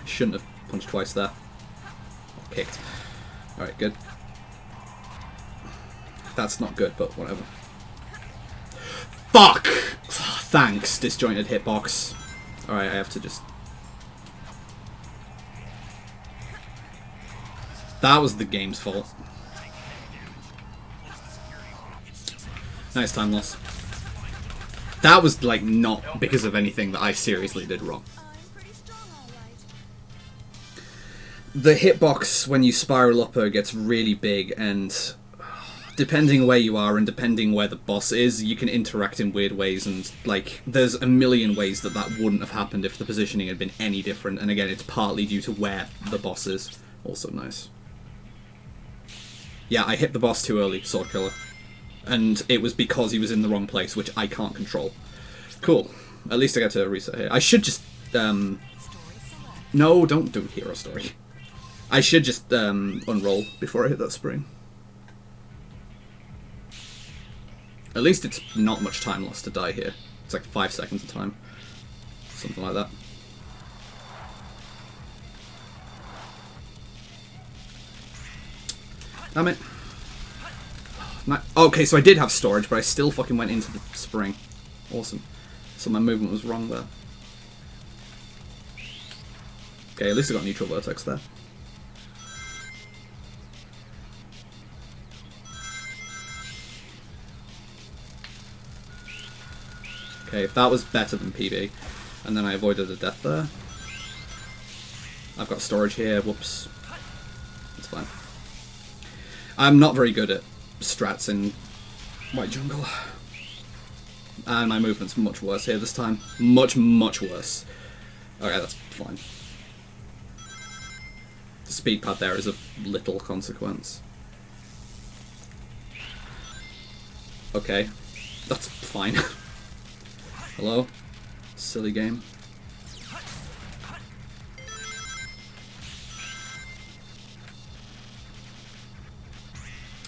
Shouldn't have punched twice there. Or kicked. Alright, good. That's not good, but whatever. Fuck! Thanks, disjointed hitbox. Alright, I have to just... That was the game's fault. Nice time loss. That was, like, not because of anything that I seriously did wrong. The hitbox when you spiral up gets really big, and depending where you are and depending where the boss is, you can interact in weird ways, and like there's a million ways that that wouldn't have happened if the positioning had been any different, and again it's partly due to where the boss is. Also nice. Yeah, I hit the boss too early, Sword Killer. And it was because he was in the wrong place, which I can't control. Cool. At least I get to reset here. I should just, no, don't do hero story. I should just, unroll before I hit that spring. At least it's not much time lost to die here. It's like 5 seconds of time. Something like that. Damn it. Okay, so I did have storage, but I still fucking went into the spring. Awesome. So my movement was wrong there. Okay, at least I got neutral vertex there. Okay, that was better than PB. And then I avoided a death there. I've got storage here, whoops. It's fine. I'm not very good at strats in White Jungle. And my movement's much worse here this time. Much, much worse. Okay, that's fine. The speed pad there is of little consequence. Okay, that's fine. Hello? Silly game.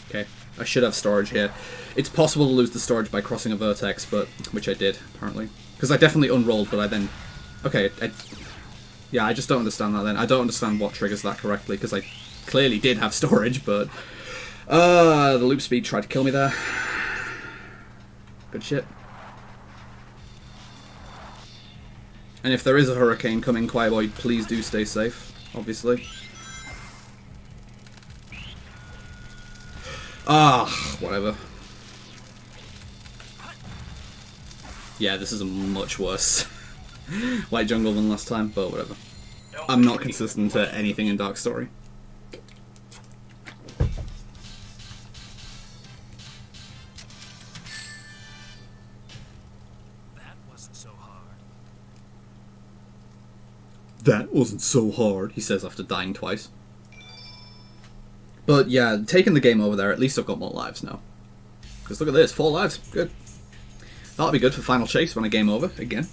Okay, I should have storage here. It's possible to lose the storage by crossing a vertex, but which I did, apparently. Because I definitely unrolled, but I then... Okay, yeah, I just don't understand that then. I don't understand what triggers that correctly, because I clearly did have storage, but... the loop speed tried to kill me there. Good shit. And if there is a hurricane coming, Quiboy, please do stay safe, obviously. Whatever. Yeah, this is a much worse White Jungle than last time, but whatever. I'm not consistent to anything in Dark Story. That wasn't so hard. That wasn't so hard, he says after dying twice. But yeah, taking the game over there, at least I've got more lives now. Because look at this, 4 lives, good. That'll be good for Final Chase when I game over, again.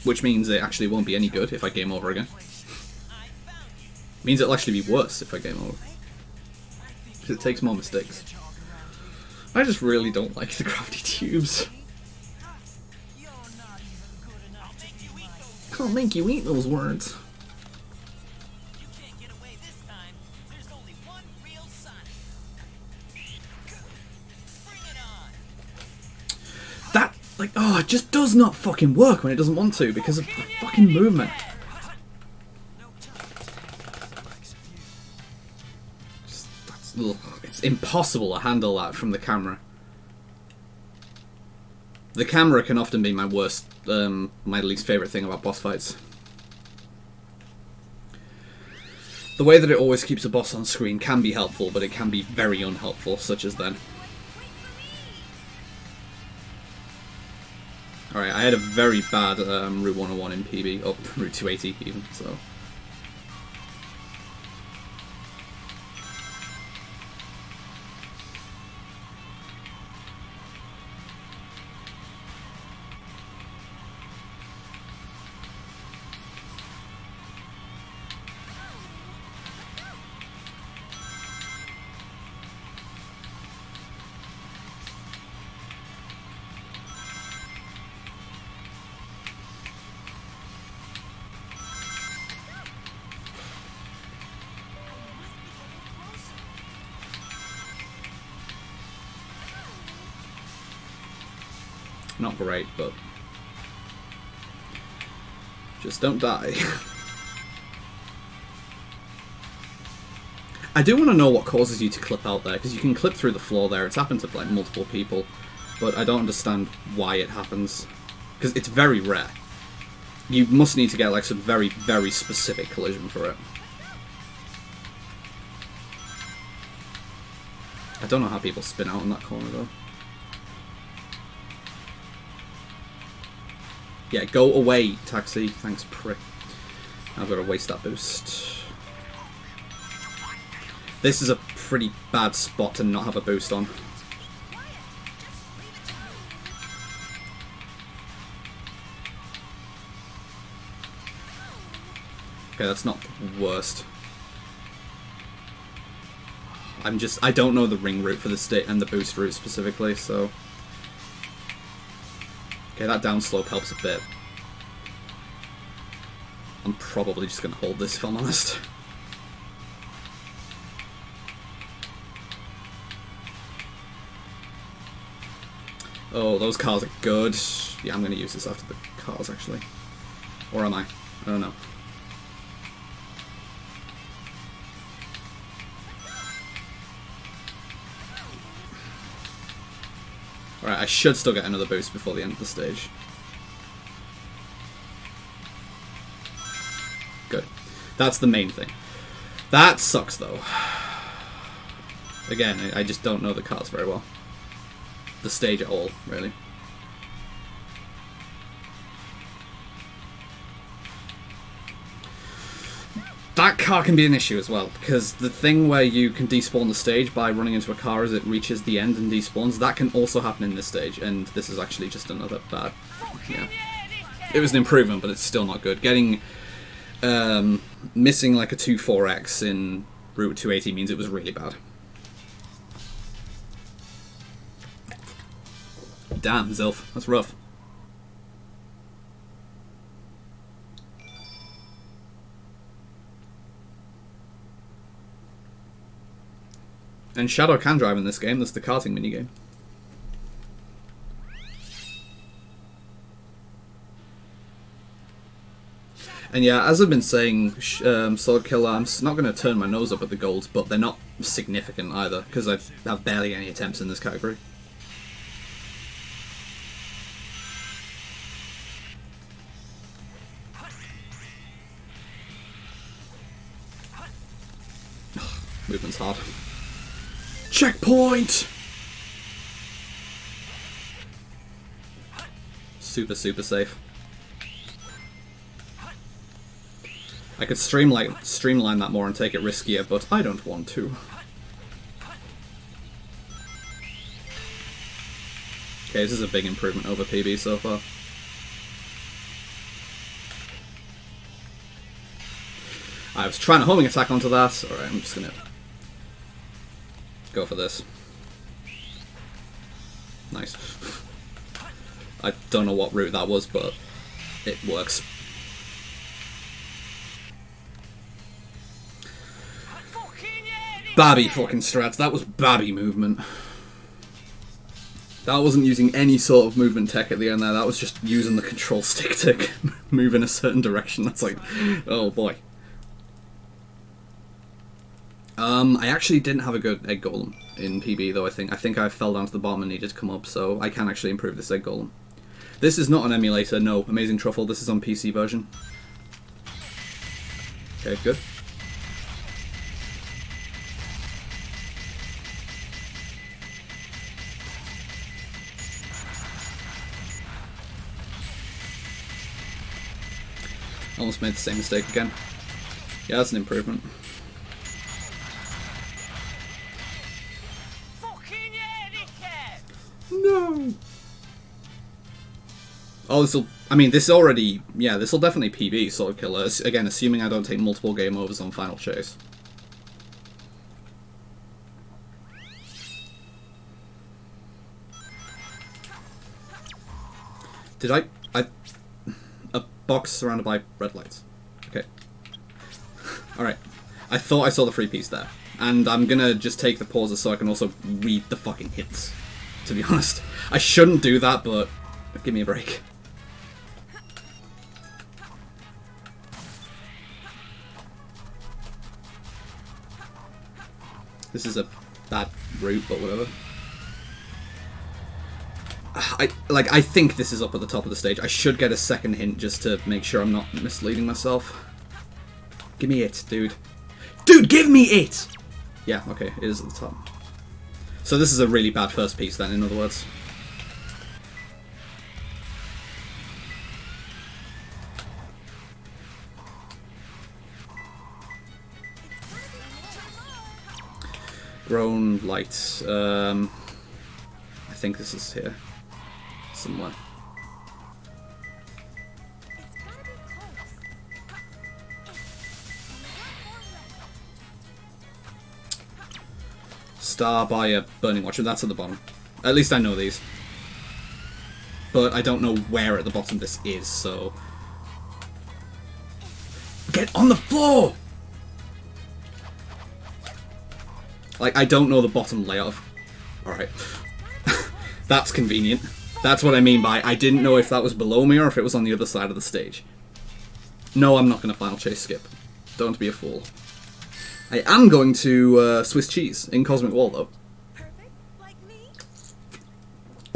Which means it actually won't be any good if I game over again. Means it'll actually be worse if I game over. Because it takes more mistakes. I just really don't like the gravity tubes. I'll make you eat those words. You can't get away this time. There's only one real Sonic. Bring it on. That, like, oh, it just does not fucking work when it doesn't want to because of the fucking movement. Ugh, it's impossible to handle that from the camera. The camera can often be my worst, my least favourite thing about boss fights. The way that it always keeps a boss on screen can be helpful, but it can be very unhelpful, such as then. Alright, I had a very bad Route 101 in PB, oh, Route 280 even, so... Not great, but just don't die. I do want to know what causes you to clip out there, because you can clip through the floor there. It's happened to like multiple people, but I don't understand why it happens, because it's very rare. You must need to get like some very, very specific collision for it. I don't know how people spin out in that corner though. Yeah, go away, taxi. Thanks, prick. I've got to waste that boost. This is a pretty bad spot to not have a boost on. Okay, that's not the worst. I don't know the ring route for the state and the boost route specifically, so... Okay, that downslope helps a bit. I'm probably just going to hold this if I'm honest. Oh, those cars are good. Yeah, I'm going to use this after the cars, actually. Or am I? I don't know. Alright, I should still get another boost before the end of the stage. Good. That's the main thing. That sucks, though. Again, I just don't know the cars very well. The stage at all, really. That car can be an issue as well, because the thing where you can despawn the stage by running into a car as it reaches the end and despawns, that can also happen in this stage, and this is actually just another bad... Yeah. It was an improvement, but it's still not good. Getting... missing like a 2-4x in Route 280 means it was really bad. Damn, Zilf. That's rough. And Shadow can drive in this game. That's the karting minigame. And yeah, as I've been saying, Sword Killer, I'm not going to turn my nose up at the golds, but they're not significant either, because I have barely any attempts in this category. Movement's hard. Checkpoint! Super, super safe. I could streamline that more and take it riskier, but I don't want to. Okay, this is a big improvement over PB so far. I was trying a homing attack onto that. Alright, I'm just gonna go for this. Nice. I don't know what route that was, but it works. Babby fucking strats. That was babby movement. That wasn't using any sort of movement tech at the end there. That was just using the control stick to move in a certain direction. That's like, oh boy. I actually didn't have a good egg golem in PB though. I think I fell down to the bottom and needed to come up, so I can actually improve this egg golem. This is not an emulator. No, Amazing Truffle. This is on PC version. Okay, good. Almost made the same mistake again. Yeah, that's an improvement. No! Oh, this'll... I mean, this already... Yeah, this'll definitely PB Sword Killer. Again, assuming I don't take multiple game overs on Final Chase. Did I... A box surrounded by red lights. Okay. Alright. I thought I saw the free piece there. And I'm gonna just take the pauses so I can also read the fucking hits. To be honest. I shouldn't do that, but Give me a break. This is a bad route, but whatever. I think this is up at the top of the stage. I should get a second hint just to make sure I'm not misleading myself. Give me it, dude. Dude, give me it! Yeah, okay, it is at the top. So this is a really bad first piece then, in other words. Grown light. I think this is here. Somewhere. It's gotta be close. Star by a burning watcher. That's at the bottom. At least I know these. But I don't know where at the bottom this is, so... Get on the floor! Like, I don't know the bottom layout. Alright. That's convenient. That's what I mean by I didn't know if that was below me or if it was on the other side of the stage. No, I'm not going to final chase skip. Don't be a fool. I am going to Swiss cheese in Cosmic Wall, though. Perfect, like me.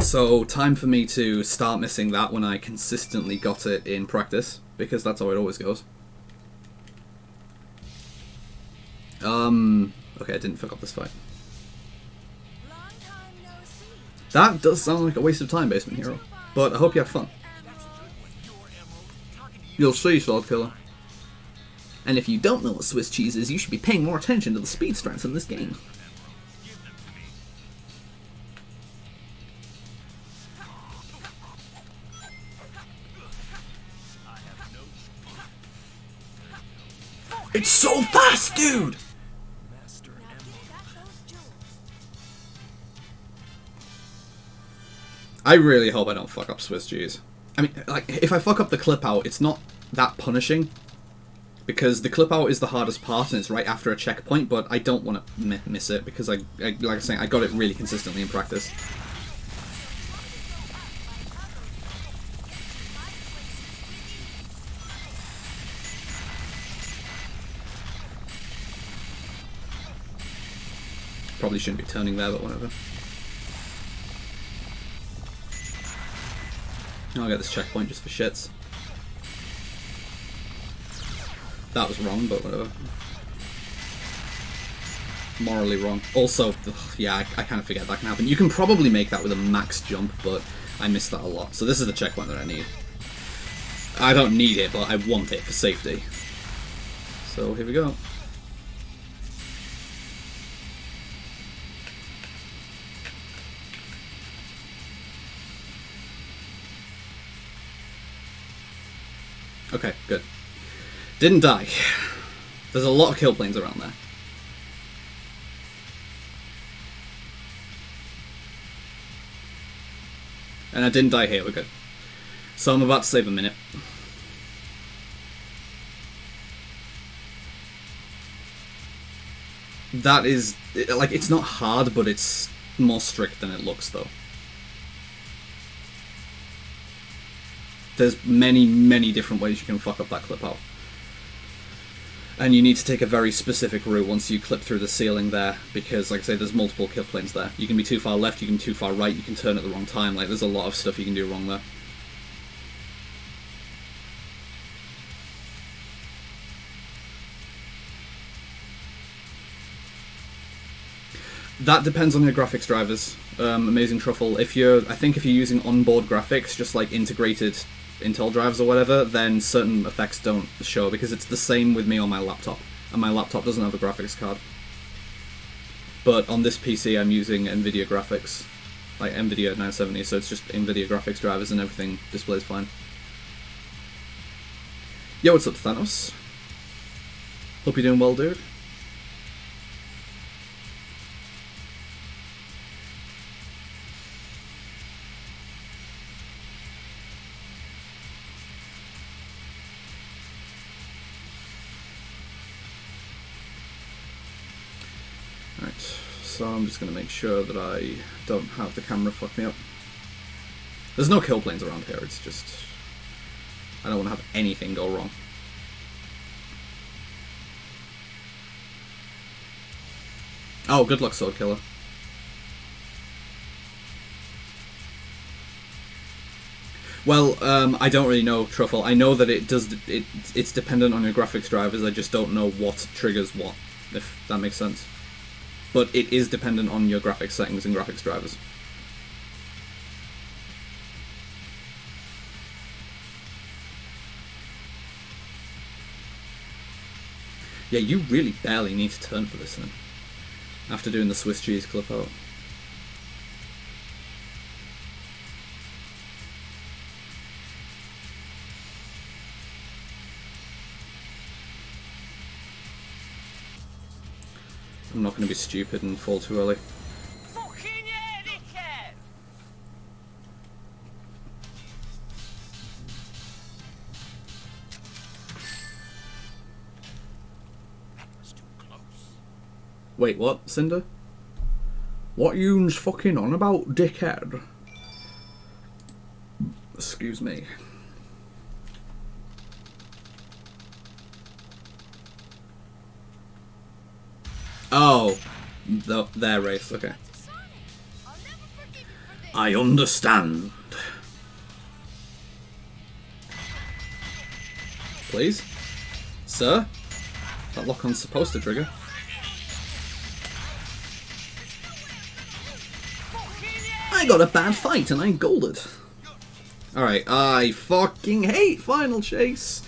So, time for me to start missing that when I consistently got it in practice, because that's how it always goes. Okay, I didn't fuck up this fight. Long time no see. That does sound like a waste of time, Basement Hero. But I hope you have fun. You'll see, Sword Killer. And if you don't know what Swiss cheese is, you should be paying more attention to the speed strats in this game. It's so fast, dude! Master Now Emerald. give back those jewels. I really hope I don't fuck up Swiss cheese. I mean, like, if I fuck up the clip out, it's not that punishing. Because the clip out is the hardest part and it's right after a checkpoint, but I don't want to miss it because, like I was saying, I got it really consistently in practice. Probably shouldn't be turning there, but whatever. I'll get this checkpoint just for shits. That was wrong, but whatever. Morally wrong. Also, ugh, yeah, I kind of forget that can happen. You can probably make that with a max jump, but I miss that a lot. So this is the checkpoint that I need. I don't need it, but I want it for safety. So here we go. Okay, good. Didn't die. There's a lot of kill planes around there. And I didn't die here, we're good. So I'm about to save a minute. That is, like, it's not hard, but it's more strict than it looks, though. There's many, many different ways you can fuck up that clip out. And you need to take a very specific route once you clip through the ceiling there, because, like I say, there's multiple kill planes there. You can be too far left, you can be too far right, you can turn at the wrong time, like, there's a lot of stuff you can do wrong there. That depends on your graphics drivers, Amazing Truffle. I think if you're using onboard graphics, just like integrated Intel drives or whatever, then certain effects don't show, because it's the same with me on my laptop, and my laptop doesn't have a graphics card. But on this PC I'm using NVIDIA graphics, like NVIDIA 970, so it's just NVIDIA graphics drivers and everything displays fine. Yo, what's up, Thanos? Hope you're doing well, dude. So I'm just going to make sure that I don't have the camera fuck me up. There's no kill planes around here, it's just... I don't want to have anything go wrong. Oh, good luck, Sword Killer. Well, I don't really know, Truffle. I know that it's dependent on your graphics drivers, I just don't know what triggers what, if that makes sense. But it is dependent on your graphics settings and graphics drivers. Yeah, you really barely need to turn for this then, after doing the Swiss cheese clip out. I'm not going to be stupid and fall too early. Fucking yeah, dickhead! That was too close. Wait, what, Cinder? What you's fucking on about, dickhead? Excuse me. Oh, their race, okay. I'll never forgive you for this. I understand. Please? Sir? That lock-on's supposed to trigger. I got a bad fight and I golded. Alright, I fucking hate Final Chase.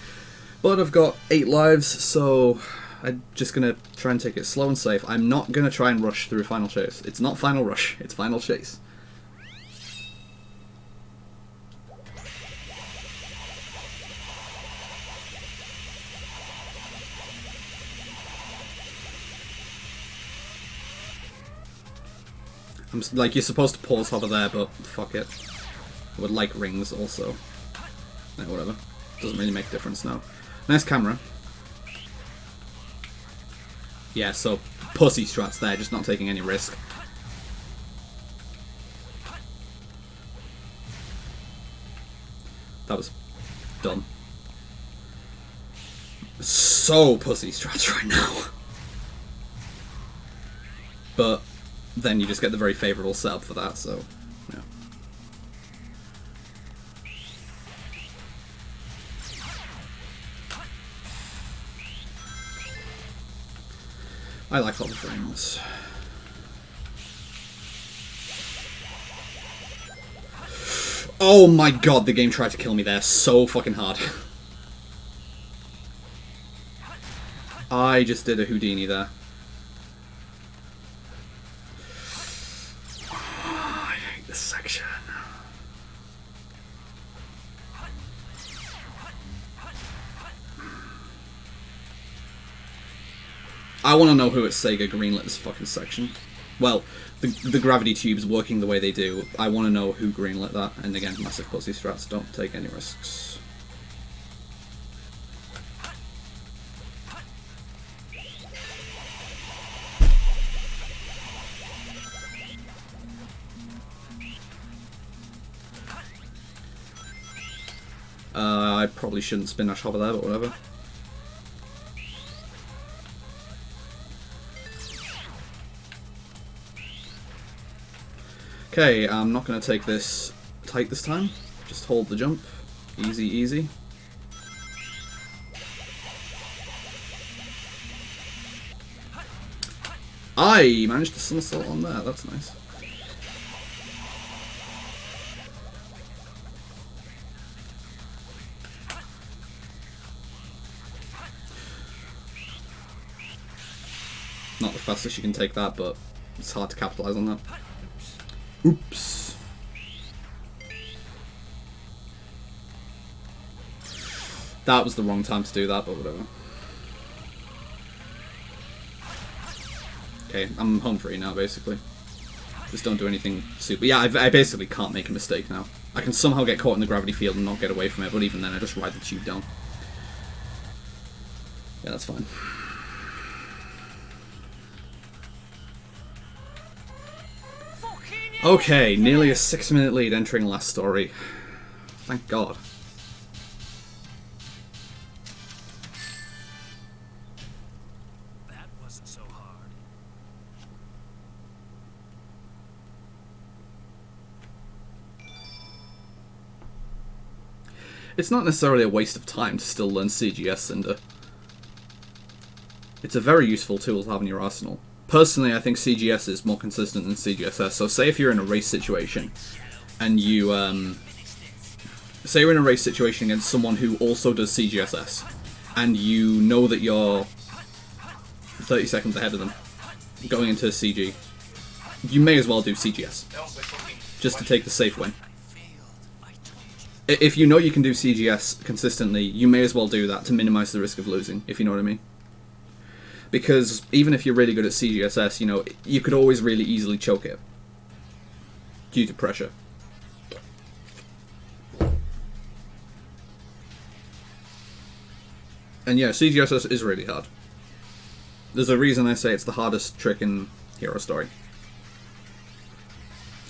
But I've got 8 lives, so I'm just gonna try and take it slow and safe. I'm not gonna try and rush through Final Chase. It's not Final Rush, it's Final Chase. Like, you're supposed to pause hover there, but fuck it. I would like rings also. Yeah, whatever. Doesn't really make a difference now. Nice camera. Yeah, so pussy strats there, just not taking any risk. That was dumb. So pussy strats right now. But then you just get the very favourable setup for that, so yeah. I like all the frames. Oh my god, the game tried to kill me there so fucking hard. I just did a Houdini there. I hate this section. I want to know who at Sega greenlit this fucking section. Well, the gravity tubes working the way they do, I want to know who greenlit that. And again, massive pussy strats, don't take any risks. I probably shouldn't spin dash hover there, but whatever. Okay, I'm not going to take this tight this time. Just hold the jump. Easy, easy. I managed to somersault on there, that's nice. Not the fastest you can take that, but it's hard to capitalize on that. Oops. That was the wrong time to do that, but whatever. Okay, I'm home free now, basically. Just don't do anything super... Yeah, I basically can't make a mistake now. I can somehow get caught in the gravity field and not get away from it, but even then I just ride the tube down. Yeah, that's fine. Fucking Okay, nearly a 6-minute lead entering last story. Thank God. That wasn't so hard. It's not necessarily a waste of time to still learn CGS, Cinder. It's a very useful tool to have in your arsenal. Personally, I think CGS is more consistent than CGSS. So say if you're in a race situation, and you, say you're in a race situation against someone who also does CGSS, and you know that you're 30 seconds ahead of them, going into CG, you may as well do CGS, just to take the safe win. If you know you can do CGS consistently, you may as well do that to minimize the risk of losing, if you know what I mean. Because even if you're really good at CGSS, you know, you could always really easily choke it due to pressure. And yeah, CGSS is really hard. There's a reason I say it's the hardest trick in Hero Story.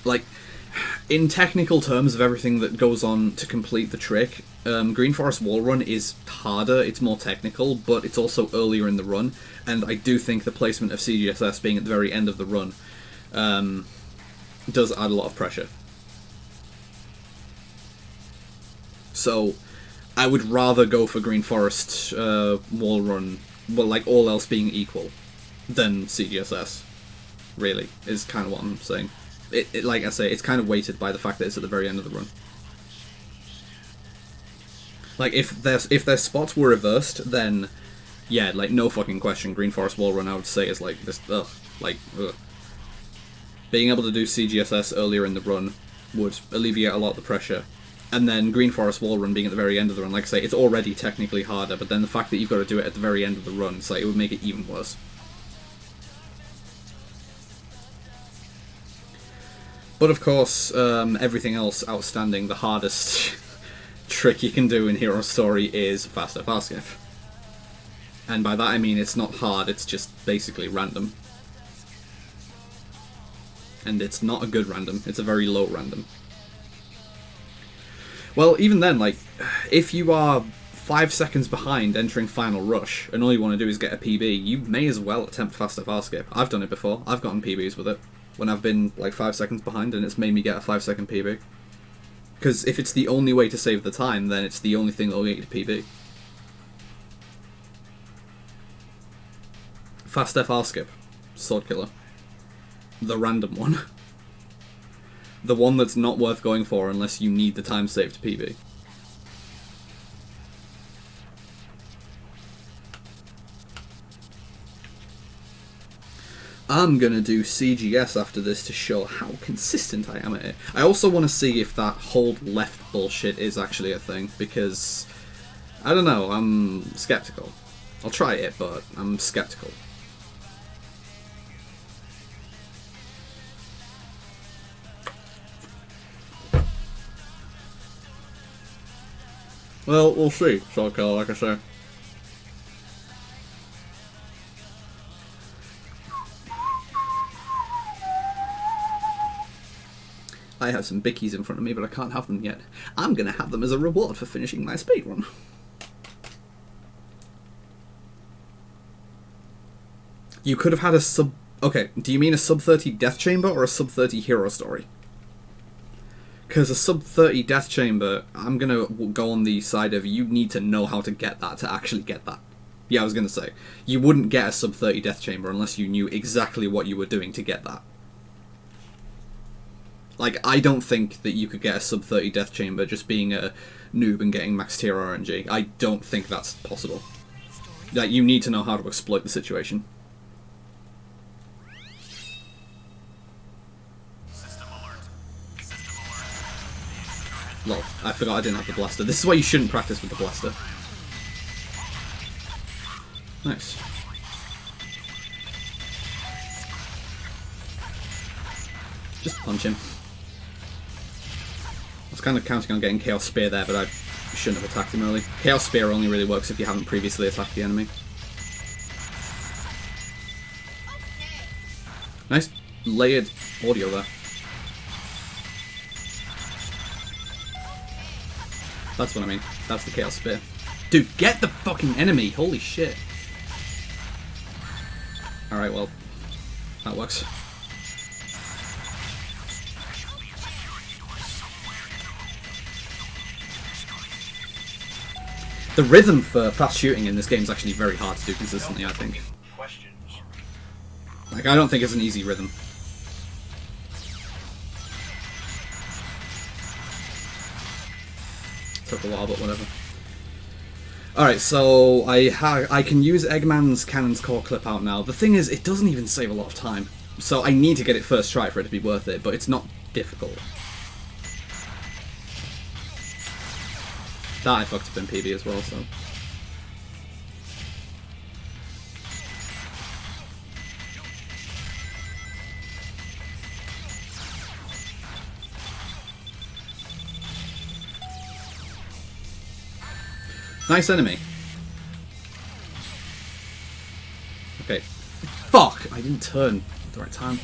Like, in technical terms of everything that goes on to complete the trick, Green Forest Wall Run is harder, it's more technical, but it's also earlier in the run, and I do think the placement of CGSS being at the very end of the run does add a lot of pressure. So, I would rather go for Green Forest Wall Run, well, like all else being equal, than CGSS, really, is kind of what I'm saying. It, like I say, it's kind of weighted by the fact that it's at the very end of the run. Like, if their spots were reversed, then, yeah, like, no fucking question, Green Forest Wall Run, I would say, is like, this, ugh. Being able to do CGSS earlier in the run would alleviate a lot of the pressure. And then Green Forest Wall Run being at the very end of the run, like I say, it's already technically harder, but then the fact that you've got to do it at the very end of the run, it's like, it would make it even worse. But of course, everything else outstanding, the hardest trick you can do in Hero Story is Fast FR Skip. And by that I mean it's not hard, it's just basically random. And it's not a good random, it's a very low random. Well, even then, like, if you are 5 seconds behind entering Final Rush, and all you want to do is get a PB, you may as well attempt Fast FR Skip. I've done it before, I've gotten PBs with it. When I've been like 5 seconds behind and it's made me get a 5-second PB. Because if it's the only way to save the time, then it's the only thing that'll get you to PB. Fast FR Skip. Sword Killer. The random one. The one that's not worth going for unless you need the time saved to PB. I'm gonna do CGS after this to show how consistent I am at it. I also want to see if that hold left bullshit is actually a thing, because, I don't know, I'm skeptical. I'll try it, but I'm skeptical. Well, we'll see, Sword Killer, like I say. I have some bickies in front of me, but I can't have them yet. I'm gonna have them as a reward for finishing my speedrun. You could have had a sub... Okay, do you mean a sub-30 Death Chamber or a sub-30 Hero Story? Because a sub-30 Death Chamber, I'm gonna go on the side of you need to know how to get that to actually get that. Yeah, I was gonna say. You wouldn't get a sub-30 Death Chamber unless you knew exactly what you were doing to get that. Like, I don't think that you could get a sub-30 Death Chamber just being a noob and getting max tier RNG. I don't think that's possible. Like, you need to know how to exploit the situation. System alert. System alert. Lol, I forgot I didn't have the blaster. This is why you shouldn't practice with the blaster. Nice. Just punch him. I was kind of counting on getting Chaos Spear there, but I shouldn't have attacked him early. Chaos Spear only really works if you haven't previously attacked the enemy. Nice layered audio there. That's what I mean. That's the Chaos Spear. Dude, get the fucking enemy! Holy shit. Alright, well, that works. The rhythm for fast shooting in this game is actually very hard to do consistently, I think. Questions. Like, I don't think it's an easy rhythm. Took a while, but whatever. Alright, so I can use Eggman's Cannon's Core clip out now. The thing is, it doesn't even save a lot of time. So I need to get it first try for it to be worth it, but it's not difficult. That I fucked up in PB as well, so... Nice enemy. Okay. Fuck! I didn't turn at the right time.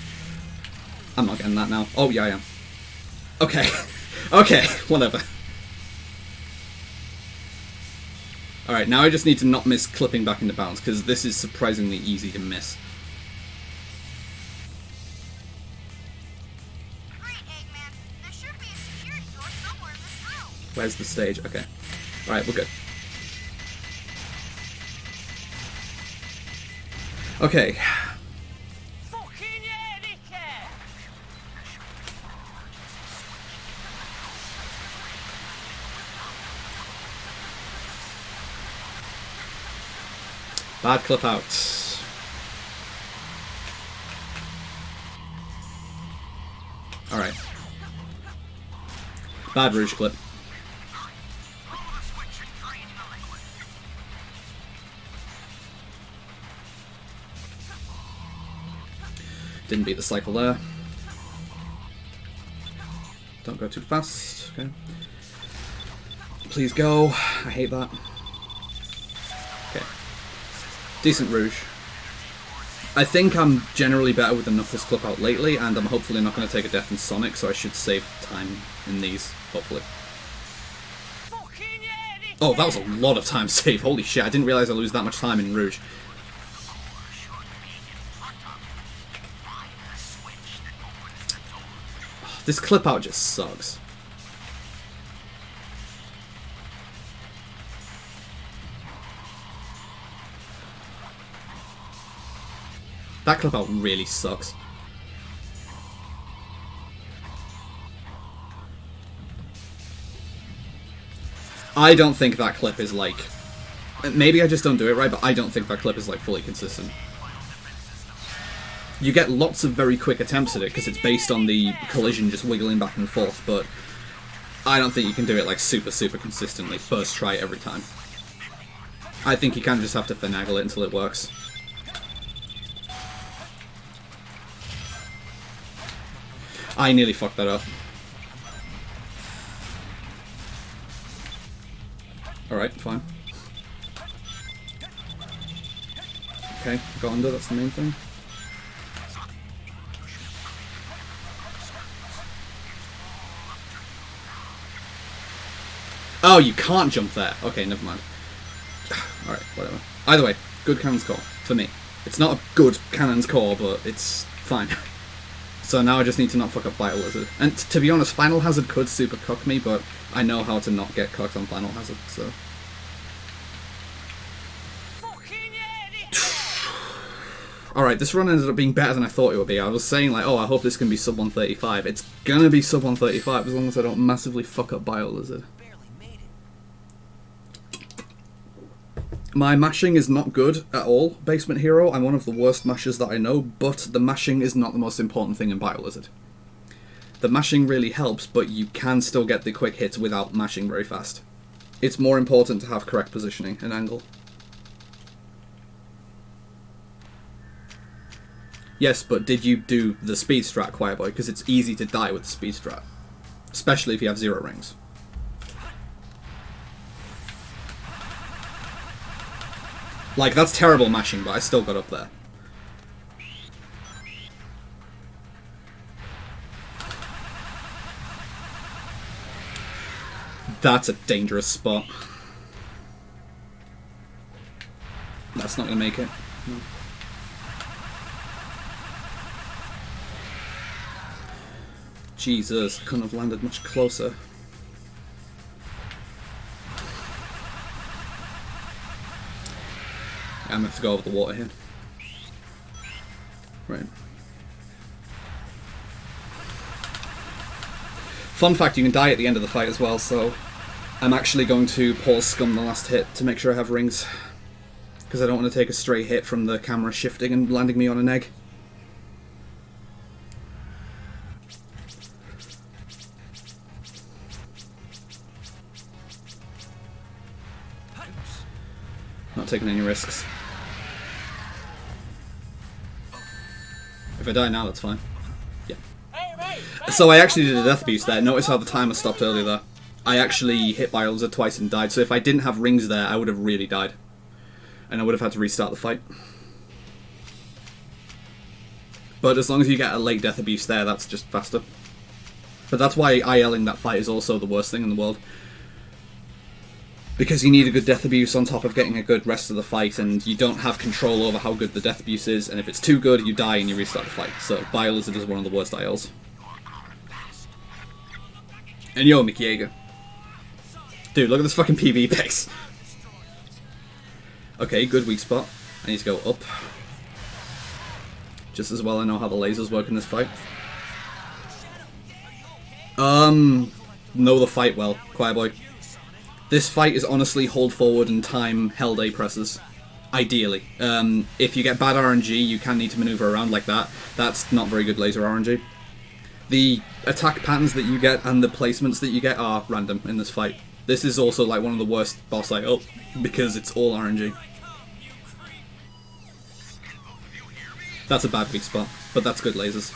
I'm not getting that now. Oh, yeah, I am. Okay. Okay, whatever. Alright, now I just need to not miss clipping back into bounds, because this is surprisingly easy to miss. Great, Eggman. There should be a security door somewhere in this room. Where's the stage? Okay. Alright, we're good. Okay. Fucking yeah, dickhead! Bad clip out. Alright. Bad Rouge clip. Didn't beat the cycle there. Don't go too fast. Okay. Please go. I hate that. Okay. Decent Rouge. I think I'm generally better with the Knuckles clip out lately, and I'm hopefully not going to take a death in Sonic, so I should save time in these, hopefully. Fucking yeah, dickhead! Oh, that was a lot of time save. Holy shit, I didn't realize I lose that much time in Rouge. This clip out just sucks. That clip out really sucks. I don't think that clip is like... Maybe I just don't do it right, but I don't think that clip is like fully consistent. You get lots of very quick attempts at it because it's based on the collision just wiggling back and forth, but I don't think you can do it like super consistently, first try every time. I think you kind of just have to finagle it until it works. I nearly fucked that up. Alright, fine. Okay, got under, that's the main thing. Oh, you can't jump there. Okay, never mind. Alright, whatever. Either way, good Cannon's Core, for me. It's not a good Cannon's Core, but it's fine. So now I just need to not fuck up Vital Lizard. And to be honest, Final Hazard could super cuck me, but I know how to not get cucked on Final Hazard, so... Fucking yeah, dickhead! Alright, this run ended up being better than I thought it would be. I was saying, like, oh, I hope this can be sub 135. It's gonna be sub 135 as long as I don't massively fuck up Vital Lizard. Barely made it. My mashing is not good at all, Basement Hero. I'm one of the worst mashers that I know, but the mashing is not the most important thing in Vital Lizard. The mashing really helps, but you can still get the quick hits without mashing very fast. It's more important to have correct positioning and angle. Yes, but did you do the speed strat, Choir Boy? Because it's easy to die with the speed strat. Especially if you have 0 rings. Like, that's terrible mashing, but I still got up there. That's a dangerous spot. That's not gonna make it. No. Jesus, couldn't have landed much closer. I'm gonna have to go over the water here. Right. Fun fact, you can die at the end of the fight as well, so I'm actually going to pause scum the last hit to make sure I have rings. Because I don't want to take a stray hit from the camera shifting and landing me on an egg. Not taking any risks. If I die now, that's fine. Yeah. So I actually did a death boost there. Notice how the timer stopped earlier there. I actually hit by Lizard twice and died, so if I didn't have rings there, I would have really died. And I would have had to restart the fight. But as long as you get a late death abuse there, that's just faster. But that's why ILing that fight is also the worst thing in the world. Because you need a good death abuse on top of getting a good rest of the fight, and you don't have control over how good the death abuse is, and if it's too good, you die and you restart the fight. So Biolizard is one of the worst ILs. And yo, Mickey Yeager. Dude, look at this fucking PB picks. Okay, good weak spot. I need to go up. Just as well I know how the lasers work in this fight. Know the fight well, Choir Boy. This fight is honestly hold forward and time held A presses. Ideally. If you get bad RNG, you can need to maneuver around like that. That's not very good laser RNG. The attack patterns that you get and the placements that you get are random in this fight. This is also like one of the worst boss IO because it's all RNG. That's a bad weak spot, but that's good lasers.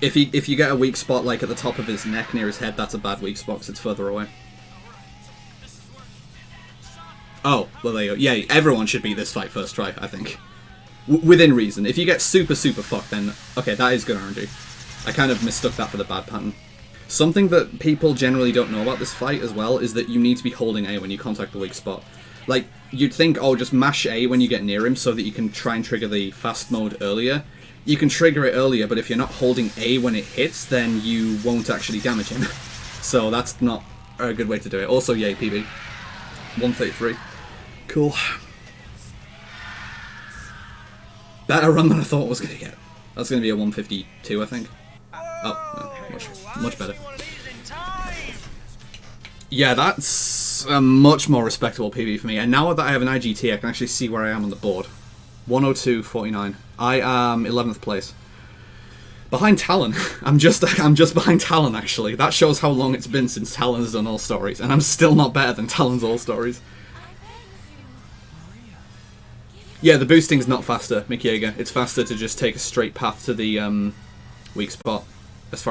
If you get a weak spot like at the top of his neck near his head, that's a bad weak spot because it's further away. Oh, well there you go. Yeah, everyone should beat this fight first try, I think. Within reason. If you get super fucked, then okay, that is good RNG. I kind of mistook that for the bad pattern. Something that people generally don't know about this fight as well is that you need to be holding A when you contact the weak spot. Like, you'd think, oh, just mash A when you get near him so that you can try and trigger the fast mode earlier. You can trigger it earlier, but if you're not holding A when it hits, then you won't actually damage him. So that's not a good way to do it. Also, yay, PB. 133. Cool. Better run than I thought I was going to get. That's going to be a 152, I think. Oh, no, much better. Yeah, that's a much more respectable PB for me. And now that I have an IGT, I can actually see where I am on the board. 102.49. I am 11th place. Behind Talon. I'm just behind Talon, actually. That shows how long it's been since Talon has done All Stories. And I'm still not better than Talon's All Stories. Yeah, the boosting's not faster, Mick Yeager. It's faster to just take a straight path to the weak spot, as far as